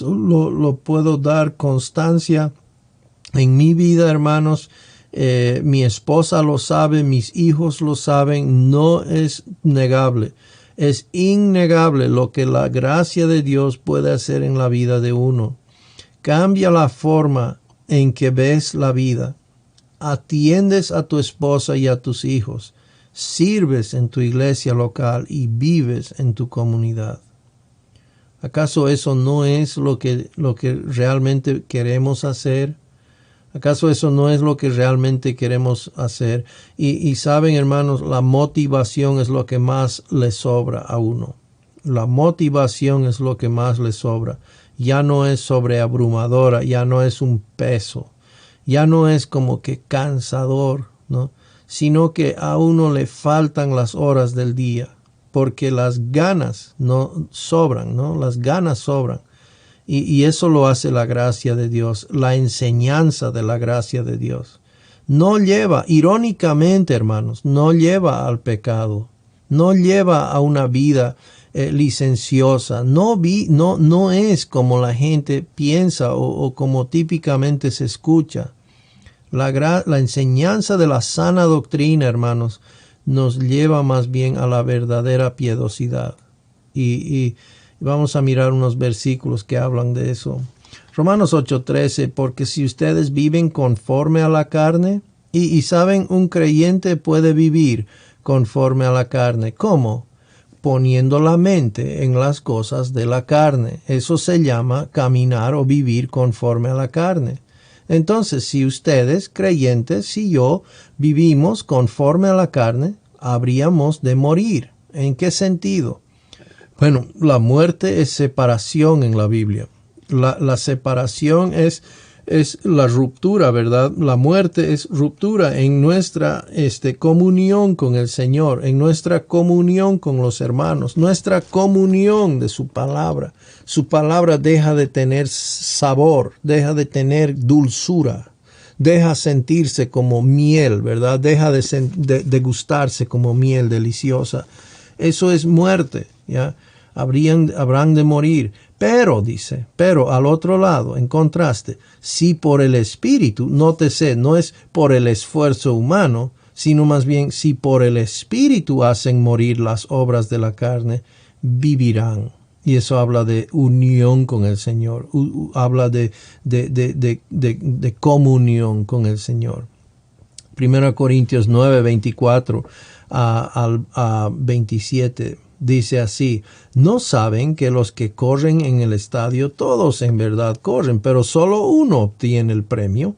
lo puedo dar constancia en mi vida, hermanos. Mi esposa lo sabe, mis hijos lo saben, no es negable. Es innegable lo que la gracia de Dios puede hacer en la vida de uno. Cambia la forma en que ves la vida. Atiendes a tu esposa y a tus hijos. Sirves en tu iglesia local y vives en tu comunidad. ¿Acaso eso no es lo que realmente queremos hacer? ¿Acaso eso no es lo que realmente queremos hacer? Y saben, hermanos, la motivación es lo que más le sobra a uno. La motivación es lo que más le sobra. Ya no es sobreabrumadora, ya no es un peso, ya no es como que cansador, ¿no? Sino que a uno le faltan las horas del día, porque las ganas no sobran, ¿no? Las ganas sobran. Y eso lo hace la gracia de Dios, la enseñanza de la gracia de Dios. No lleva, irónicamente, hermanos, no lleva al pecado, no lleva a una vida licenciosa, no es como la gente piensa o como típicamente se escucha. La enseñanza de la sana doctrina, hermanos, nos lleva más bien a la verdadera piedosidad. Y vamos a mirar unos versículos que hablan de eso. Romanos 8:13, porque si ustedes viven conforme a la carne, y saben, un creyente puede vivir conforme a la carne. ¿Cómo? Poniendo la mente en las cosas de la carne. Eso se llama caminar o vivir conforme a la carne. Entonces, si ustedes, creyentes, si yo, vivimos conforme a la carne, habríamos de morir. ¿En qué sentido? Bueno, la muerte es separación en la Biblia. La separación es la ruptura, ¿verdad? La muerte es ruptura en nuestra comunión con el Señor, en nuestra comunión con los hermanos, nuestra comunión de su palabra. Su palabra deja de tener sabor, deja de tener dulzura, deja sentirse como miel, ¿verdad? Deja de gustarse como miel deliciosa. Eso es muerte, ¿ya? Habrán de morir. Pero, dice, pero al otro lado, en contraste, si por el Espíritu, nótese, no es por el esfuerzo humano, sino más bien si por el Espíritu hacen morir las obras de la carne, vivirán. Y eso habla de unión con el Señor, habla de comunión con el Señor. 1 Corintios 9, 24 a 27 dice así: ¿no saben que los que corren en el estadio, todos en verdad corren, pero solo uno obtiene el premio?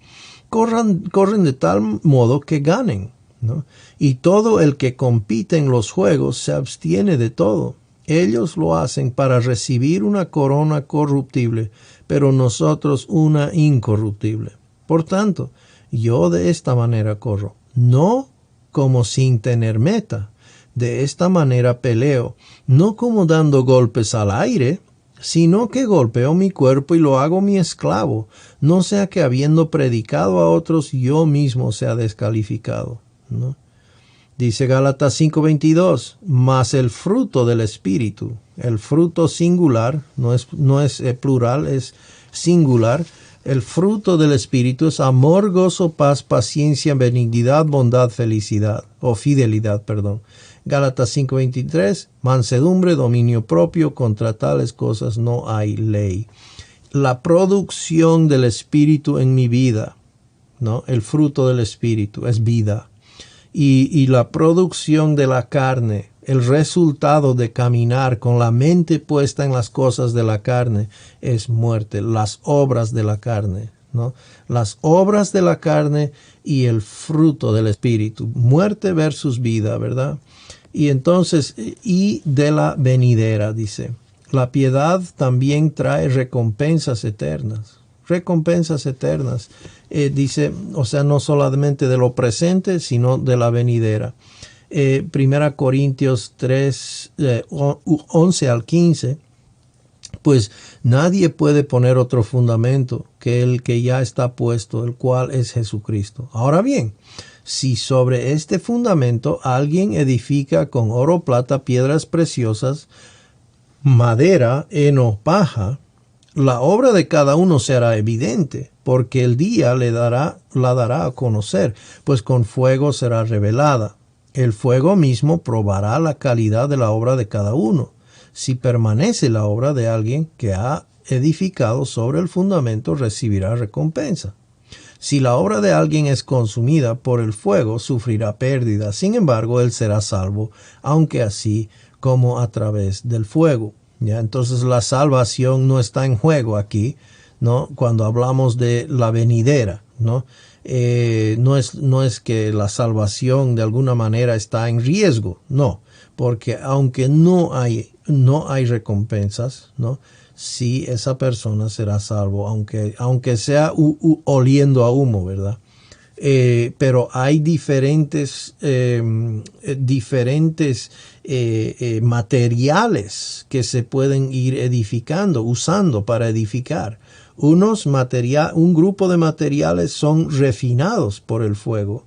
Corren de tal modo que ganen, ¿no? Y todo el que compite en los juegos se abstiene de todo. Ellos lo hacen para recibir una corona corruptible, pero nosotros una incorruptible. Por tanto, yo de esta manera corro, no como sin tener meta. De esta manera peleo, no como dando golpes al aire, sino que golpeo mi cuerpo y lo hago mi esclavo, no sea que habiendo predicado a otros yo mismo sea descalificado, ¿no? Dice Gálatas 5:22, mas el fruto del Espíritu, el fruto singular, no es plural, es singular. El fruto del Espíritu es amor, gozo, paz, paciencia, benignidad, bondad, fidelidad. Gálatas 5:23, mansedumbre, dominio propio, contra tales cosas no hay ley. La producción del Espíritu en mi vida, ¿no? El fruto del Espíritu es vida. Y la producción de la carne, el resultado de caminar con la mente puesta en las cosas de la carne, es muerte, las obras de la carne, ¿no? Las obras de la carne y el fruto del Espíritu, muerte versus vida, ¿verdad? Y entonces, y de la venidera, dice, la piedad también trae recompensas eternas. Recompensas eternas, dice, o sea, no solamente de lo presente, sino de la venidera. 1 Corintios 3, 11 al 15, pues nadie puede poner otro fundamento que el que ya está puesto, el cual es Jesucristo. Ahora bien, si sobre este fundamento alguien edifica con oro, plata, piedras preciosas, madera, heno, paja, la obra de cada uno será evidente, porque el día la dará a conocer, pues con fuego será revelada. El fuego mismo probará la calidad de la obra de cada uno. Si permanece la obra de alguien que ha edificado sobre el fundamento, recibirá recompensa. Si la obra de alguien es consumida por el fuego, sufrirá pérdida. Sin embargo, él será salvo, aunque así como a través del fuego. ¿Ya? Entonces la salvación no está en juego aquí, ¿no? Cuando hablamos de la venidera, ¿no? No es que la salvación de alguna manera está en riesgo, no, porque aunque no hay recompensas, ¿no? Sí, esa persona será salvo, aunque sea oliendo a humo, ¿verdad? Pero hay diferentes materiales que se pueden ir edificando, usando para edificar. Un grupo de materiales son refinados por el fuego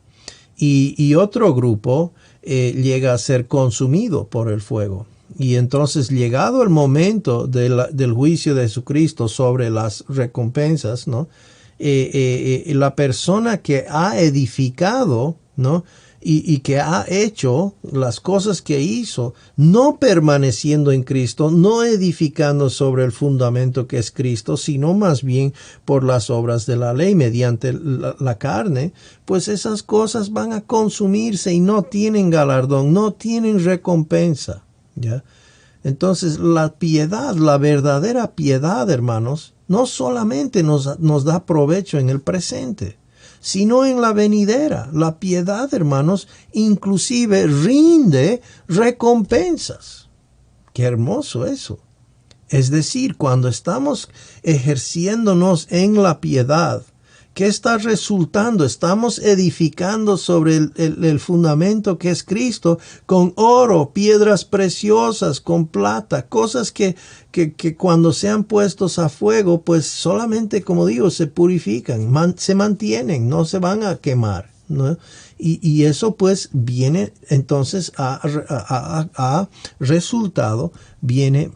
y otro grupo llega a ser consumido por el fuego. Y entonces, llegado el momento del juicio de Jesucristo sobre las recompensas, ¿no? La persona que ha edificado, ¿no? Y que ha hecho las cosas que hizo, no permaneciendo en Cristo, no edificando sobre el fundamento que es Cristo, sino más bien por las obras de la ley mediante la carne, pues esas cosas van a consumirse y no tienen galardón, no tienen recompensa, ¿ya? Entonces, la piedad, la verdadera piedad, hermanos, no solamente nos da provecho en el presente, sino en la venidera. La piedad, hermanos, inclusive rinde recompensas. Qué hermoso eso. Es decir, cuando estamos ejerciéndonos en la piedad, ¿qué está resultando? Estamos edificando sobre el fundamento que es Cristo, con oro, piedras preciosas, con plata, cosas que cuando sean puestos a fuego, pues solamente, como digo, se purifican, se mantienen, no se van a quemar, ¿no? Y eso pues viene, entonces, a resultado, viene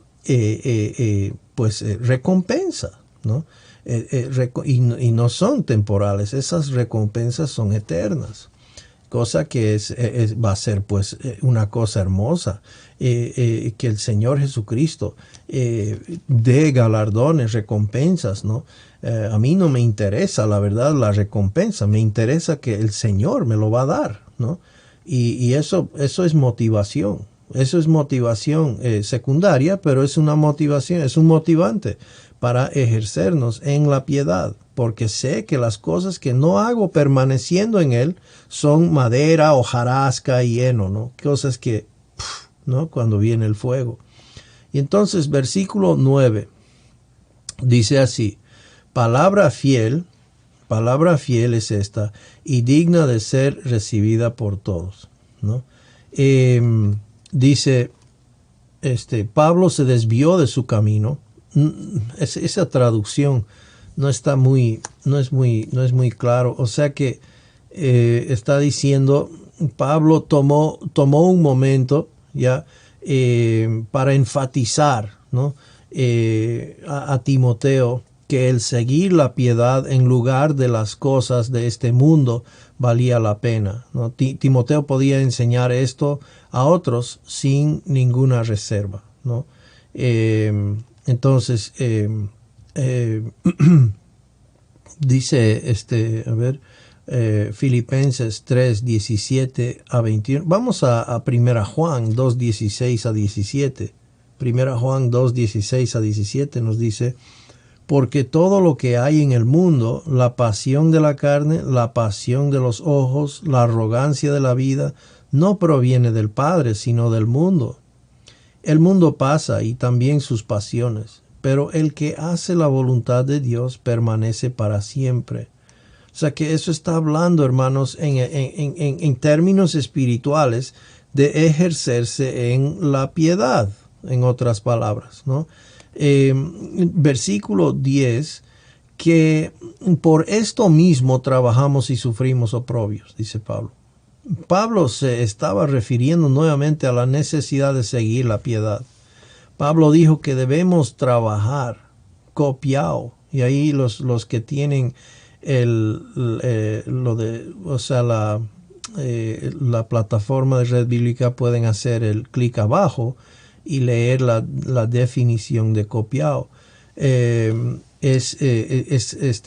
recompensa, ¿no? Y no son temporales, esas recompensas son eternas, cosa que va a ser pues una cosa hermosa, que el Señor Jesucristo dé galardones, recompensas, ¿no? A mí no me interesa, la verdad, la recompensa, me interesa que el Señor me lo va a dar, ¿no? Y eso es motivación. Eso es motivación secundaria, pero es una motivación, es un motivante para ejercernos en la piedad, porque sé que las cosas que no hago permaneciendo en él son madera, hojarasca y heno, ¿no? Cosas que, ¿no? Cuando viene el fuego. Y entonces, versículo 9, dice así: palabra fiel es esta, y digna de ser recibida por todos, ¿no? Dice, Pablo se desvió de su camino. Esa traducción no es muy claro. O sea que está diciendo, Pablo tomó un momento ya para enfatizar, ¿no? A Timoteo que el seguir la piedad en lugar de las cosas de este mundo valía la pena, ¿no? Timoteo podía enseñar esto a otros sin ninguna reserva, ¿no? Entonces, dice, Filipenses 3, 17 a 21. Vamos a 1 Juan 2, 16 a 17. 1 Juan 2, 16 a 17 nos dice: porque todo lo que hay en el mundo, la pasión de la carne, la pasión de los ojos, la arrogancia de la vida, no proviene del Padre, sino del mundo. El mundo pasa y también sus pasiones, pero el que hace la voluntad de Dios permanece para siempre. O sea que eso está hablando, hermanos, en términos espirituales, de ejercerse en la piedad, en otras palabras, ¿no? Versículo 10, que por esto mismo trabajamos y sufrimos oprobios, dice Pablo. Pablo se estaba refiriendo nuevamente a la necesidad de seguir la piedad. Pablo dijo que debemos trabajar copiado, y ahí los que tienen la plataforma de Red Bíblica pueden hacer el clic abajo y leer la definición de copiado.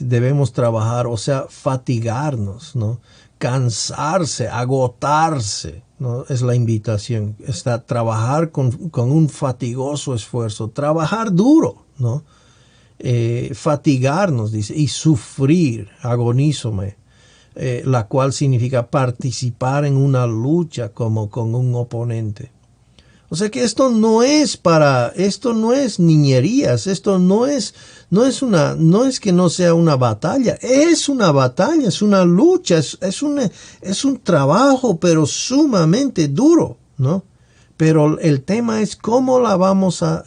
Debemos trabajar, o sea, fatigarnos, ¿no? Cansarse, agotarse, ¿no? Es la invitación. Trabajar con un fatigoso esfuerzo, trabajar duro, ¿no? fatigarnos, dice, y sufrir, agonízome, la cual significa participar en una lucha como con un oponente. O sea que esto no es niñerías, esto no es que no sea una batalla, es una batalla, es una lucha, es un trabajo, pero sumamente duro, ¿no? Pero el tema es cómo vamos a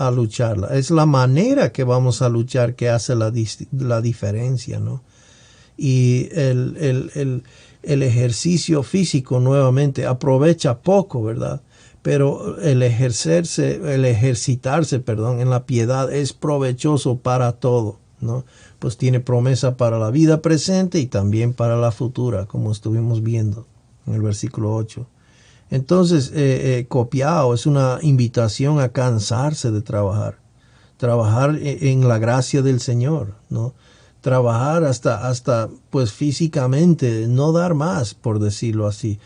lucharla. Es la manera que vamos a luchar que hace la diferencia, ¿no? Y el ejercicio físico nuevamente aprovecha poco, ¿verdad? Pero el ejercitarse, en la piedad es provechoso para todo, ¿no? Pues tiene promesa para la vida presente y también para la futura, como estuvimos viendo en el versículo 8. Entonces, copiao es una invitación a cansarse de trabajar en la gracia del Señor, ¿no? Trabajar hasta pues físicamente, no dar más, por decirlo así.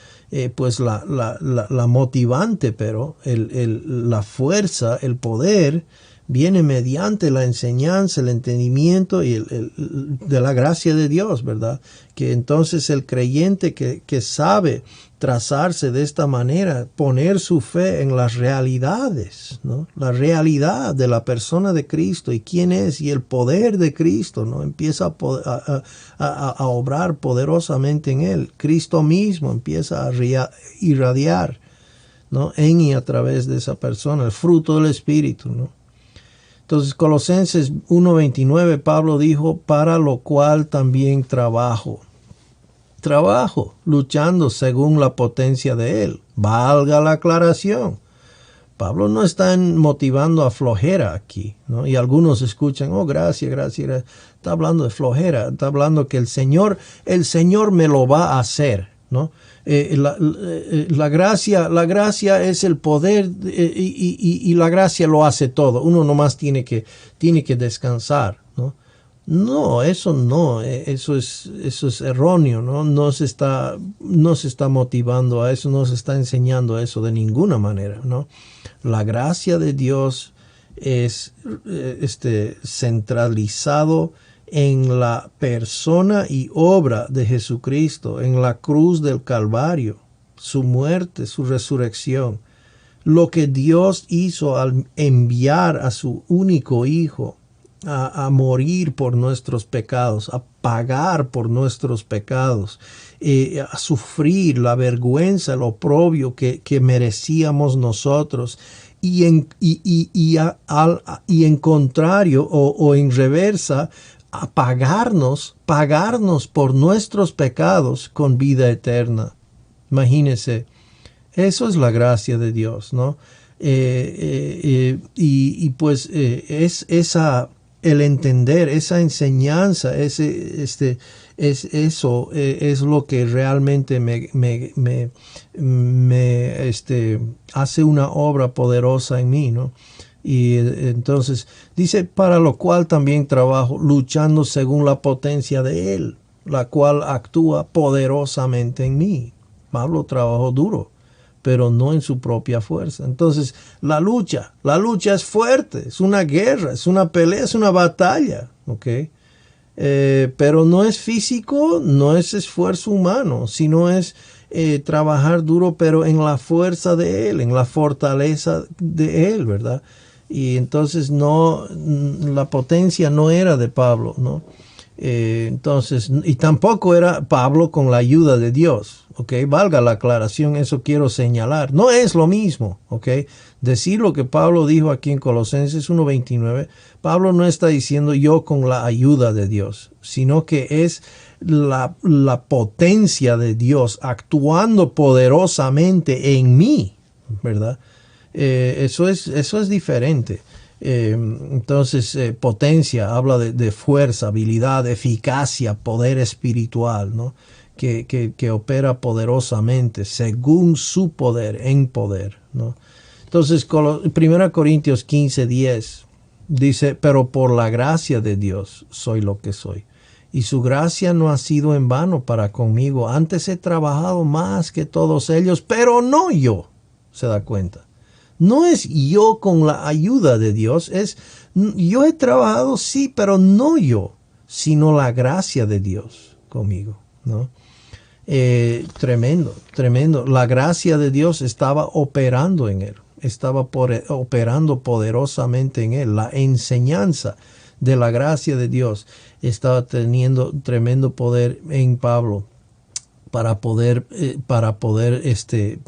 Pues la motivante, pero la fuerza, el poder, viene mediante la enseñanza, el entendimiento y de la gracia de Dios, ¿verdad? Que entonces el creyente que sabe trazarse de esta manera, poner su fe en las realidades, ¿no? La realidad de la persona de Cristo y quién es y el poder de Cristo, ¿no? Empieza a obrar poderosamente en él. Cristo mismo empieza a irradiar, ¿no? En y a través de esa persona, el fruto del Espíritu, ¿no? Entonces, Colosenses 1:29, Pablo dijo, para lo cual también trabajo, luchando según la potencia de Él. Valga la aclaración. Pablo no está motivando a flojera aquí, ¿no? Y algunos escuchan, gracias. Está hablando de flojera, está hablando que el Señor me lo va a hacer, ¿no? La gracia es el poder y la gracia lo hace todo. Uno nomás tiene que descansar, ¿no? No, eso es erróneo, ¿no? No se está motivando a eso, no se está enseñando a eso de ninguna manera, ¿no? La gracia de Dios es centralizado en la persona y obra de Jesucristo, en la cruz del Calvario, su muerte, su resurrección, lo que Dios hizo al enviar a su único Hijo a morir por nuestros pecados, a pagar por nuestros pecados, a sufrir la vergüenza, el oprobio que merecíamos nosotros, y en contrario o en reversa, a pagarnos por nuestros pecados con vida eterna. Imagínense, eso es la gracia de Dios, ¿no? El entender esa enseñanza, es lo que realmente me hace una obra poderosa en mí, ¿no? Y entonces dice, para lo cual también trabajo, luchando según la potencia de Él, la cual actúa poderosamente en mí. Pablo trabajó duro, pero no en su propia fuerza. Entonces, la lucha es fuerte, es una guerra, es una pelea, es una batalla, ¿ok? Pero no es físico, no es esfuerzo humano, sino es trabajar duro, pero en la fuerza de Él, en la fortaleza de Él, ¿verdad? Y entonces la potencia no era de Pablo, ¿no? Entonces, y tampoco era Pablo con la ayuda de Dios, ¿ok? Valga la aclaración, eso quiero señalar. No es lo mismo, ¿ok? Decir lo que Pablo dijo aquí en Colosenses 1:29, Pablo no está diciendo yo con la ayuda de Dios, sino que es la potencia de Dios actuando poderosamente en mí, ¿verdad? Eso es diferente. Entonces, potencia habla de fuerza, habilidad, eficacia, poder espiritual, ¿no? Que opera poderosamente según su poder, en poder, ¿no? Entonces, 1 Corintios 15:10 dice, pero por la gracia de Dios soy lo que soy. Y su gracia no ha sido en vano para conmigo. Antes he trabajado más que todos ellos, pero no yo, se da cuenta, No es yo con la ayuda de Dios, es yo he trabajado, sí, pero no yo, sino la gracia de Dios conmigo, ¿no? Tremendo, tremendo. La gracia de Dios estaba operando en él, estaba operando poderosamente en él. La enseñanza de la gracia de Dios estaba teniendo tremendo poder en Pablo para poder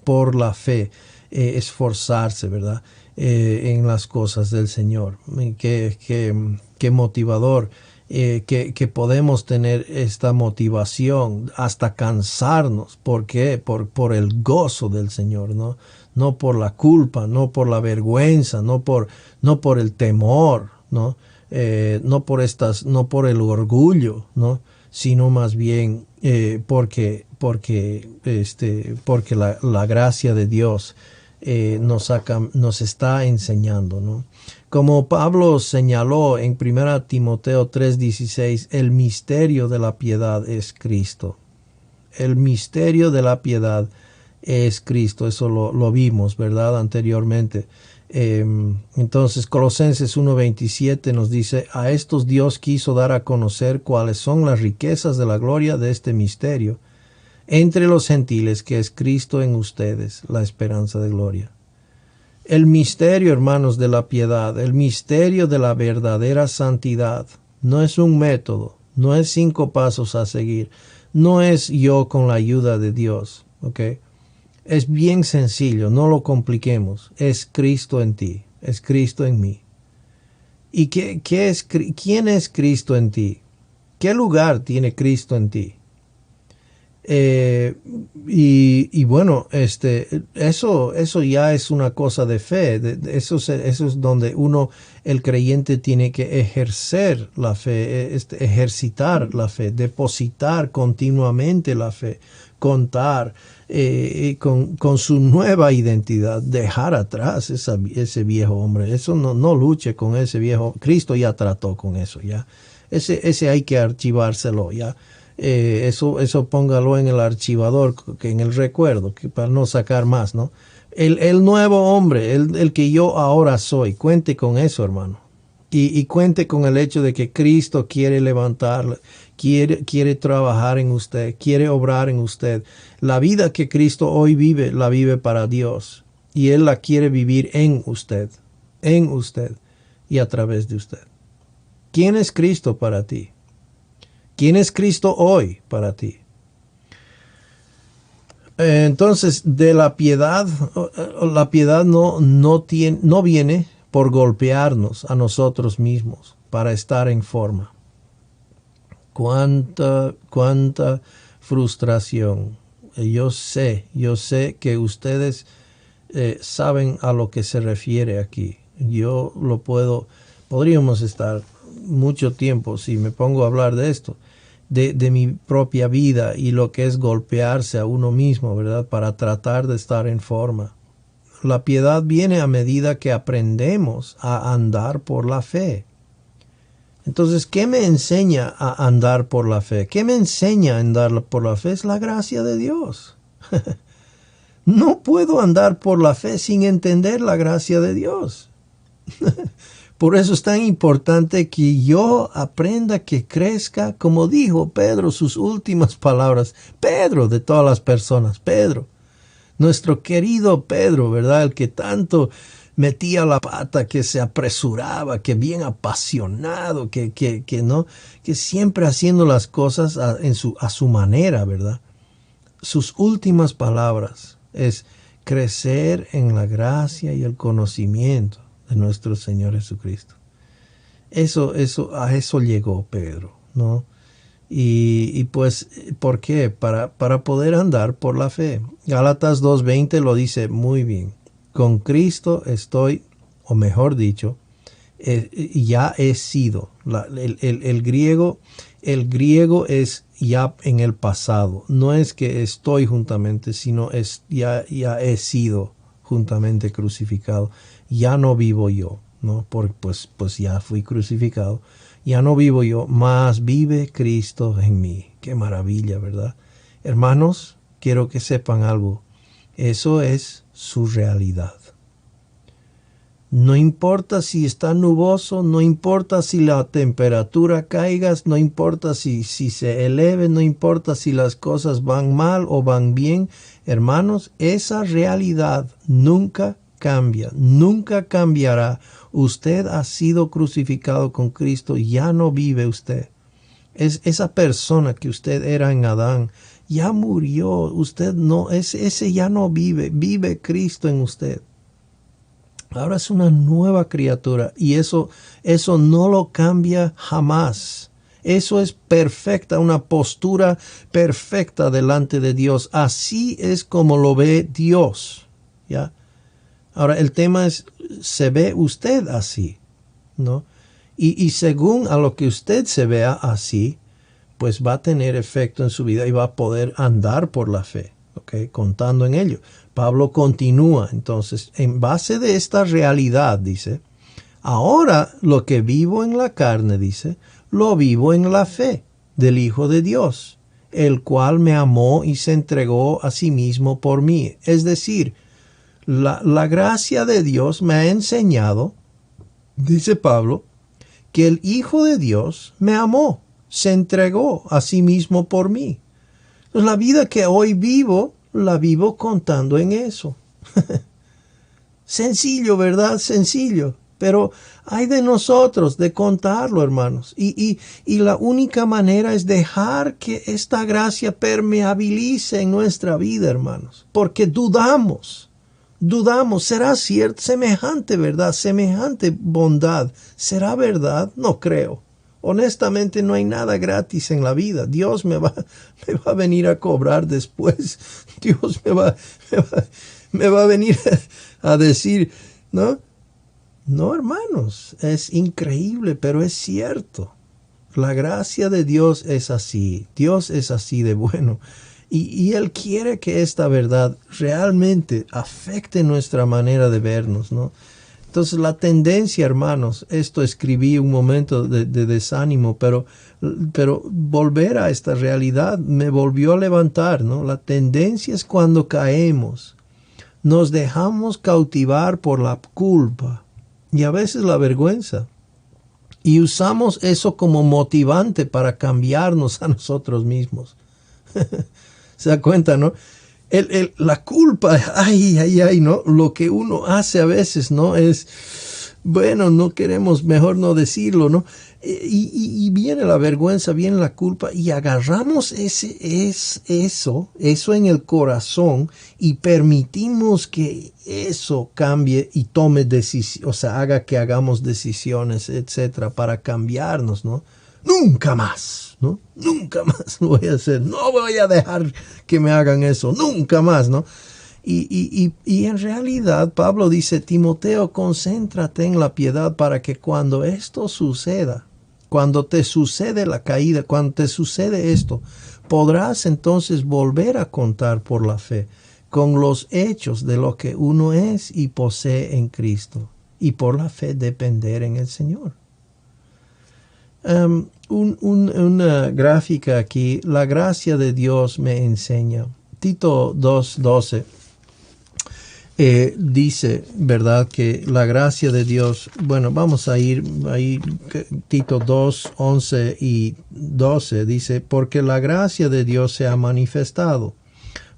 por la fe, esforzarse, ¿verdad? En las cosas del Señor. Qué motivador. Que podemos tener esta motivación hasta cansarnos. ¿Por qué? Por el gozo del Señor, ¿no? No por la culpa, no por la vergüenza, no por el temor, ¿no? No por el orgullo, ¿no? Sino más bien porque la gracia de Dios nos está enseñando, ¿no? Como Pablo señaló en 1 Timoteo 3:16, el misterio de la piedad es Cristo. El misterio de la piedad es Cristo. Eso lo vimos, ¿verdad? Anteriormente. Entonces, Colosenses 1:27 nos dice, a estos Dios quiso dar a conocer cuáles son las riquezas de la gloria de este misterio entre los gentiles, que es Cristo en ustedes, la esperanza de gloria. El misterio, hermanos, de la piedad, el misterio de la verdadera santidad, no es un método, no es 5 pasos a seguir, no es yo con la ayuda de Dios, ¿ok? Es bien sencillo, no lo compliquemos, es Cristo en ti, es Cristo en mí. ¿Y quién es Cristo en ti? ¿Qué lugar tiene Cristo en ti? Y bueno, eso ya es una cosa de fe. Eso es donde el creyente tiene que ejercer la fe, ejercitar la fe, depositar continuamente la fe, contar con su nueva identidad, dejar atrás ese viejo hombre. Eso no luche con ese viejo. Cristo ya trató con eso, ya. Ese hay que archivárselo, ya. Eso póngalo en el archivador, en el recuerdo, para no sacar más, ¿no? El nuevo hombre, el que yo ahora soy, cuente con eso, hermano. Y cuente con el hecho de que Cristo quiere levantarle, quiere trabajar en usted, quiere obrar en usted. La vida que Cristo hoy vive, la vive para Dios. Y Él la quiere vivir en usted y a través de usted. ¿Quién es Cristo para ti? ¿Quién es Cristo hoy para ti? Entonces, de la piedad no viene por golpearnos a nosotros mismos para estar en forma. Cuánta frustración. Yo sé que ustedes saben a lo que se refiere aquí. Podríamos estar mucho tiempo si me pongo a hablar de esto, de mi propia vida y lo que es golpearse a uno mismo, ¿verdad? Para tratar de estar en forma. La piedad viene a medida que aprendemos a andar por la fe. Entonces, ¿qué me enseña a andar por la fe? ¿Qué me enseña a andar por la fe? Es la gracia de Dios. No puedo andar por la fe sin entender la gracia de Dios. Por eso es tan importante que yo aprenda, que crezca, como dijo Pedro, sus últimas palabras. Pedro, de todas las personas, Pedro. Nuestro querido Pedro, ¿verdad? El que tanto metía la pata, que se apresuraba, que bien apasionado, que siempre haciendo las cosas a su manera, ¿verdad? Sus últimas palabras es crecer en la gracia y el conocimiento de nuestro Señor Jesucristo. A eso llegó Pedro, ¿no? Y pues, ¿por qué? Para poder andar por la fe. Gálatas 2:20 lo dice muy bien. Con Cristo estoy, o mejor dicho, ya he sido. El griego es ya en el pasado. No es que estoy juntamente, sino ya he sido juntamente crucificado. Ya no vivo yo, ¿no? Pues ya fui crucificado. Ya no vivo yo, mas vive Cristo en mí. Qué maravilla, ¿verdad? Hermanos, quiero que sepan algo. Eso es su realidad. No importa si está nuboso, no importa si la temperatura caiga, no importa si se eleve, no importa si las cosas van mal o van bien. Hermanos, esa realidad nunca cambia, nunca cambiará. Usted ha sido crucificado con Cristo, ya no vive usted. Esa persona que usted era en Adán, ya murió. Usted no, ese ya no vive, vive Cristo en usted. Ahora es una nueva criatura y eso no lo cambia jamás. Eso es perfecta, una postura perfecta delante de Dios. Así es como lo ve Dios, ¿ya? Ahora el tema es, ¿se ve usted así? ¿No? Y según a lo que usted se vea así, pues va a tener efecto en su vida y va a poder andar por la fe, ¿ok? Contando en ello. Pablo continúa, entonces, en base de esta realidad, dice, ahora lo que vivo en la carne, dice, lo vivo en la fe del Hijo de Dios, el cual me amó y se entregó a sí mismo por mí. Es decir, la gracia de Dios me ha enseñado, dice Pablo, que el Hijo de Dios me amó, se entregó a sí mismo por mí. Entonces, la vida que hoy vivo, la vivo contando en eso. Sencillo, ¿verdad? Sencillo. Pero hay de nosotros de contarlo, hermanos. Y la única manera es dejar que esta gracia permeabilice en nuestra vida, hermanos. Porque dudamos, ¿será cierto? Semejante verdad, semejante bondad, ¿será verdad? No creo. Honestamente, no hay nada gratis en la vida. Dios me va a venir a cobrar después. Dios me va a venir a decir, ¿no? No, hermanos, es increíble, pero es cierto. La gracia de Dios es así. Dios es así de bueno. Y Él quiere que esta verdad realmente afecte nuestra manera de vernos, ¿no? Entonces la tendencia, hermanos, esto escribí un momento de desánimo, pero volver a esta realidad me volvió a levantar, ¿no? La tendencia es cuando caemos, nos dejamos cautivar por la culpa y a veces la vergüenza. Y usamos eso como motivante para cambiarnos a nosotros mismos. ¿Se da cuenta, no? La culpa, ay, ¿no? Lo que uno hace a veces, ¿no? Es, bueno, no queremos, mejor no decirlo, ¿no? Y viene la vergüenza, viene la culpa y agarramos eso en el corazón y permitimos que eso cambie y tome decisiones, o sea, haga que hagamos decisiones, etcétera, para cambiarnos, ¿no? Nunca más, ¿no? Nunca más lo voy a hacer. No voy a dejar que me hagan eso. Nunca más, ¿no? Y en realidad Pablo dice, Timoteo, concéntrate en la piedad para que cuando esto suceda, cuando te sucede la caída, cuando te sucede esto, podrás entonces volver a contar por la fe con los hechos de lo que uno es y posee en Cristo y por la fe depender en el Señor. Una gráfica aquí, la gracia de Dios me enseña. Tito 2:12 dice, ¿verdad? Que la gracia de Dios, bueno, vamos a ir ahí, Tito 2:11 y 12 dice, porque la gracia de Dios se ha manifestado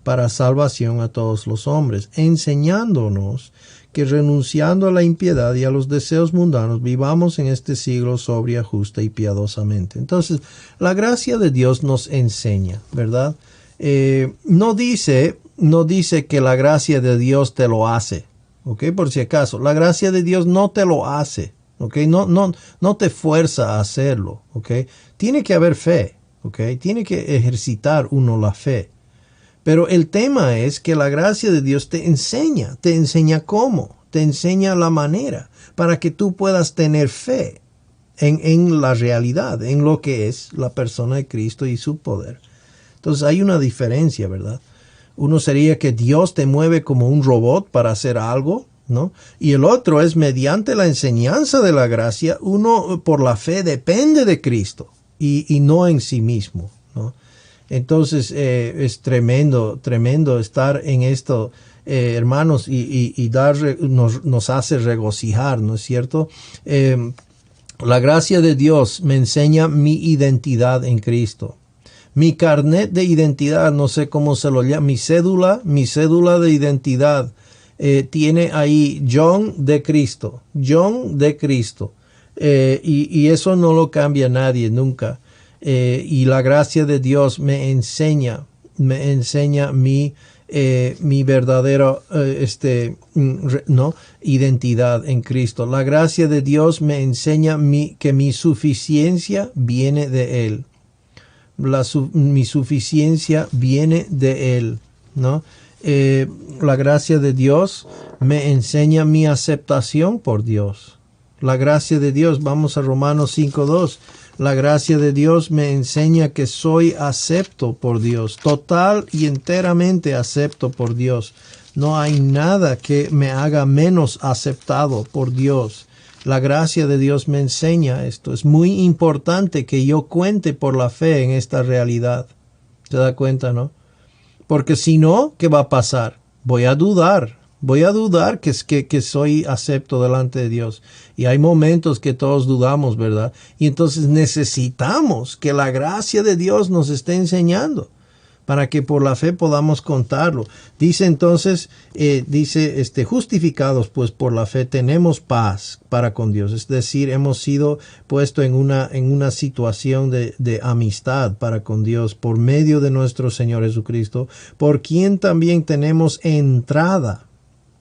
para salvación a todos los hombres, enseñándonos que renunciando a la impiedad y a los deseos mundanos, vivamos en este siglo sobria, justa y piadosamente. Entonces, la gracia de Dios nos enseña, ¿verdad? No dice que la gracia de Dios te lo hace, ¿ok? Por si acaso, la gracia de Dios no te lo hace, ¿ok? No te fuerza a hacerlo, ¿ok? Tiene que haber fe, ¿ok? Tiene que ejercitar uno la fe. Pero el tema es que la gracia de Dios te enseña cómo, te enseña la manera para que tú puedas tener fe en la realidad, en lo que es la persona de Cristo y su poder. Entonces hay una diferencia, ¿verdad? Uno sería que Dios te mueve como un robot para hacer algo, ¿no? Y el otro es mediante la enseñanza de la gracia, uno por la fe depende de Cristo y no en sí mismo, ¿no? Entonces es tremendo estar en hermanos, y nos hace regocijar, ¿no es cierto? La gracia de Dios me enseña mi identidad en Cristo. Mi carnet de identidad, no sé cómo se lo llama, mi cédula de identidad tiene ahí John de Cristo, y eso no lo cambia nadie nunca. Y la gracia de Dios me enseña mi verdadera identidad en Cristo. La gracia de Dios me enseña que mi suficiencia viene de Él. Mi suficiencia viene de Él, ¿no? La gracia de Dios me enseña mi aceptación por Dios. La gracia de Dios, vamos a Romanos 5:2. La gracia de Dios me enseña que soy acepto por Dios, total y enteramente acepto por Dios. No hay nada que me haga menos aceptado por Dios. La gracia de Dios me enseña esto. Es muy importante que yo cuente por la fe en esta realidad. ¿Se da cuenta, no? Porque si no, ¿qué va a pasar? Voy a dudar que soy acepto delante de Dios. Y hay momentos que todos dudamos, ¿verdad? Y entonces necesitamos que la gracia de Dios nos esté enseñando para que por la fe podamos contarlo. Dice entonces, justificados pues por la fe tenemos paz para con Dios. Es decir, hemos sido puestos en una situación de amistad para con Dios por medio de nuestro Señor Jesucristo, por quien también tenemos entrada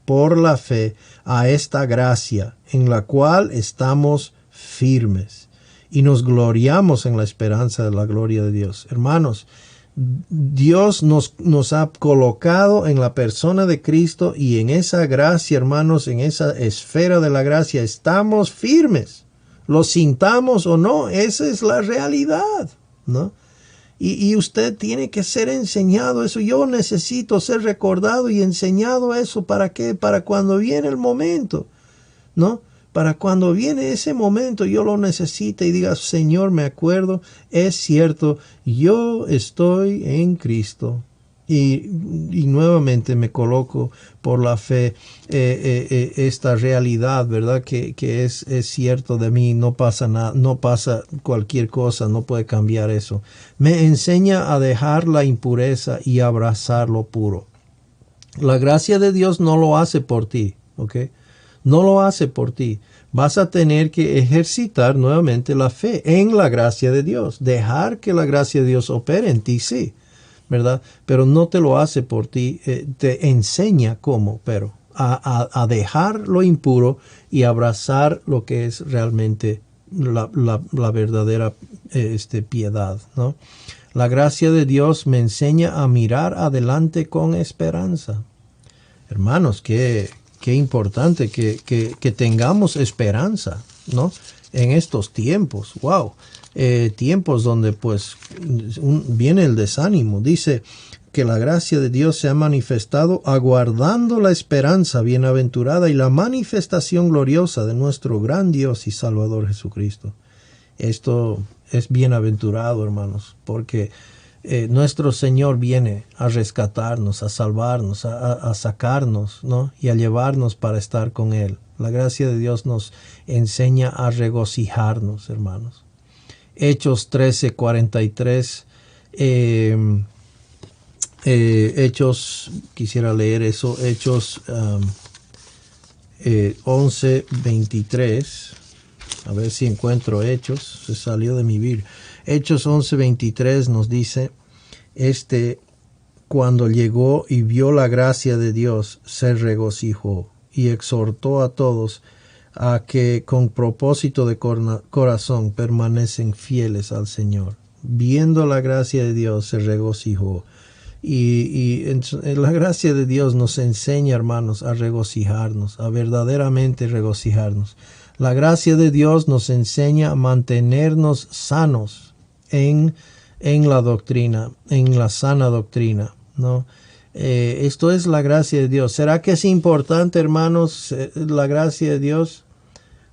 por la fe a esta gracia en la cual estamos firmes y nos gloriamos en la esperanza de la gloria de Dios. Hermanos, Dios nos ha colocado en la persona de Cristo y en esa gracia, hermanos, en esa esfera de la gracia estamos firmes. Lo sintamos o no, esa es la realidad, ¿no? Y usted tiene que ser enseñado eso. Yo necesito ser recordado y enseñado eso. ¿Para qué? Para cuando viene el momento, ¿no? Para cuando viene ese momento yo lo necesito y diga, Señor, me acuerdo, es cierto, yo estoy en Cristo. Y nuevamente me coloco por la fe esta realidad, ¿verdad? Que es cierto de mí, no pasa nada, no pasa cualquier cosa, no puede cambiar eso. Me enseña a dejar la impureza y abrazar lo puro. La gracia de Dios no lo hace por ti, ¿ok? No lo hace por ti. Vas a tener que ejercitar nuevamente la fe en la gracia de Dios. Dejar que la gracia de Dios opere en ti, sí, ¿verdad? Pero no te lo hace por ti, te enseña cómo, pero a dejar lo impuro y abrazar lo que es realmente la verdadera piedad, ¿no? La gracia de Dios me enseña a mirar adelante con esperanza. Hermanos, qué importante que tengamos esperanza, ¿no? En estos tiempos, wow. Tiempos donde pues viene el desánimo. Dice que la gracia de Dios se ha manifestado aguardando la esperanza bienaventurada y la manifestación gloriosa de nuestro gran Dios y Salvador Jesucristo. Esto es bienaventurado, hermanos, porque nuestro Señor viene a rescatarnos, a salvarnos, a sacarnos, ¿no? Y a llevarnos para estar con Él. La gracia de Dios nos enseña a regocijarnos, hermanos. Hechos 13:43. Hechos, quisiera leer eso. Hechos 11:23. A ver si encuentro Hechos. Se salió de mi Biblia. Hechos 11:23 nos dice, cuando llegó y vio la gracia de Dios, se regocijó y exhortó a todos a que con propósito de corazón permanecen fieles al Señor. Viendo la gracia de Dios, se regocijó. Y la gracia de Dios nos enseña, hermanos, a regocijarnos, a verdaderamente regocijarnos. La gracia de Dios nos enseña a mantenernos sanos en la doctrina, en la sana doctrina, ¿no? Esto es la gracia de Dios. ¿Será que es importante, hermanos, la gracia de Dios?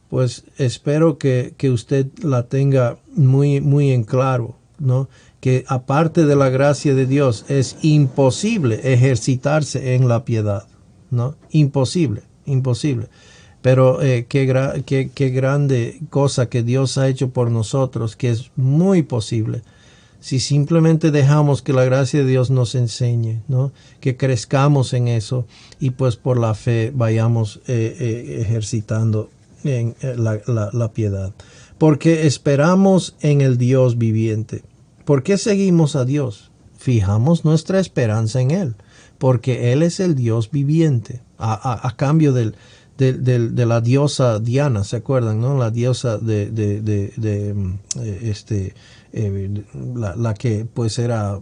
Pues espero que usted la tenga muy, muy en claro, ¿no? Que aparte de la gracia de Dios es imposible ejercitarse en la piedad. ¿no? Imposible. Pero qué grande cosa que Dios ha hecho por nosotros, que es muy posible. Si simplemente dejamos que la gracia de Dios nos enseñe, ¿no? Que crezcamos en eso y pues por la fe vayamos ejercitando en la piedad. Porque esperamos en el Dios viviente. ¿Por qué seguimos a Dios? Fijamos nuestra esperanza en Él, porque Él es el Dios viviente, a cambio de la diosa Diana, ¿se acuerdan? ¿No? La diosa la que pues era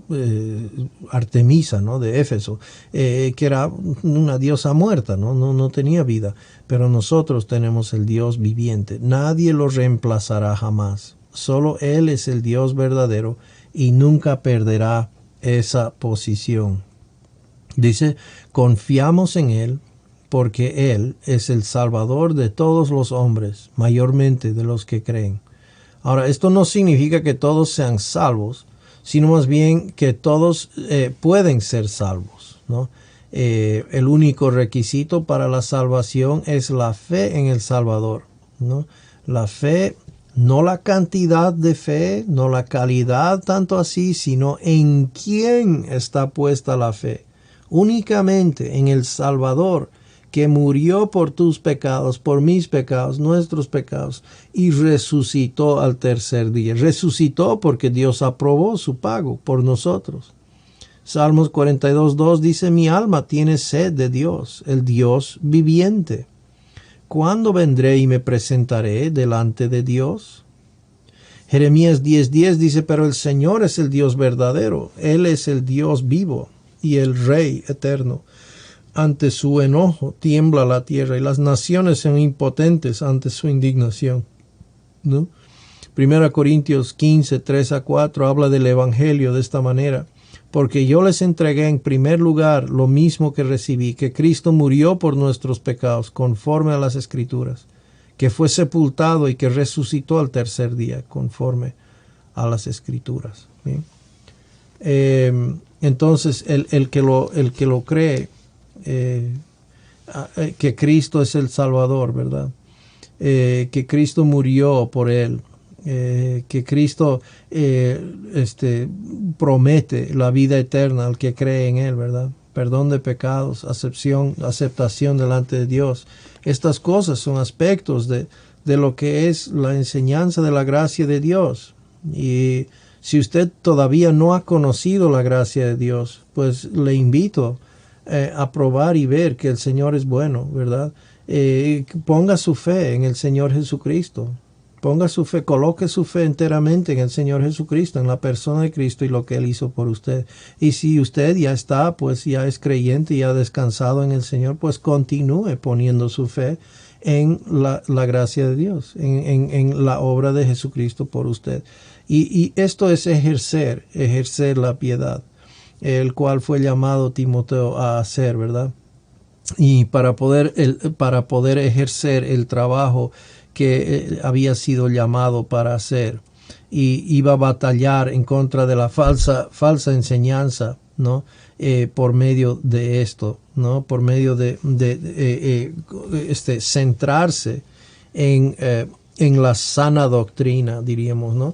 Artemisa, ¿no? De Éfeso, que era una diosa muerta, no tenía vida. Pero nosotros tenemos el Dios viviente. Nadie lo reemplazará jamás. Solo Él es el Dios verdadero y nunca perderá esa posición. Dice, confiamos en Él porque Él es el Salvador de todos los hombres, mayormente de los que creen. Ahora, esto no significa que todos sean salvos, sino más bien que todos pueden ser salvos, ¿no? El único requisito para la salvación es la fe en el Salvador, ¿no? La fe, no la cantidad de fe, no la calidad tanto así, sino en quién está puesta la fe. Únicamente en el Salvador, que murió por tus pecados, por mis pecados, nuestros pecados, y resucitó al tercer día. Resucitó porque Dios aprobó su pago por nosotros. Salmos 42:2 dice, mi alma tiene sed de Dios, el Dios viviente. ¿Cuándo vendré y me presentaré delante de Dios? Jeremías 10:10 dice, pero el Señor es el Dios verdadero, Él es el Dios vivo y el Rey eterno. Ante su enojo tiembla la tierra y las naciones son impotentes ante su indignación, ¿no? 1 Corintios 15:3-4 habla del Evangelio de esta manera. Porque yo les entregué en primer lugar lo mismo que recibí, que Cristo murió por nuestros pecados, conforme a las Escrituras, que fue sepultado y que resucitó al tercer día, conforme a las Escrituras. ¿Bien? Entonces, el que lo cree, que Cristo es el Salvador, ¿verdad? Que Cristo murió por él, que Cristo promete la vida eterna al que cree en él, ¿verdad? Perdón de pecados, aceptación delante de Dios. Estas cosas son aspectos de lo que es la enseñanza de la gracia de Dios. Y si usted todavía no ha conocido la gracia de Dios, pues le invito a probar y ver que el Señor es bueno, ¿verdad? Ponga su fe en el Señor Jesucristo. Ponga su fe, coloque su fe enteramente en el Señor Jesucristo, en la persona de Cristo y lo que Él hizo por usted. Y si usted ya está, pues ya es creyente y ha descansado en el Señor, pues continúe poniendo su fe en la gracia de Dios, en la obra de Jesucristo por usted. Y esto es ejercer la piedad, el cual fue llamado Timoteo a hacer, ¿verdad? Y para poder ejercer el trabajo que había sido llamado para hacer, y iba a batallar en contra de la falsa enseñanza, ¿no? Por medio de esto, ¿no? Por medio de centrarse en la sana doctrina, diríamos, ¿no?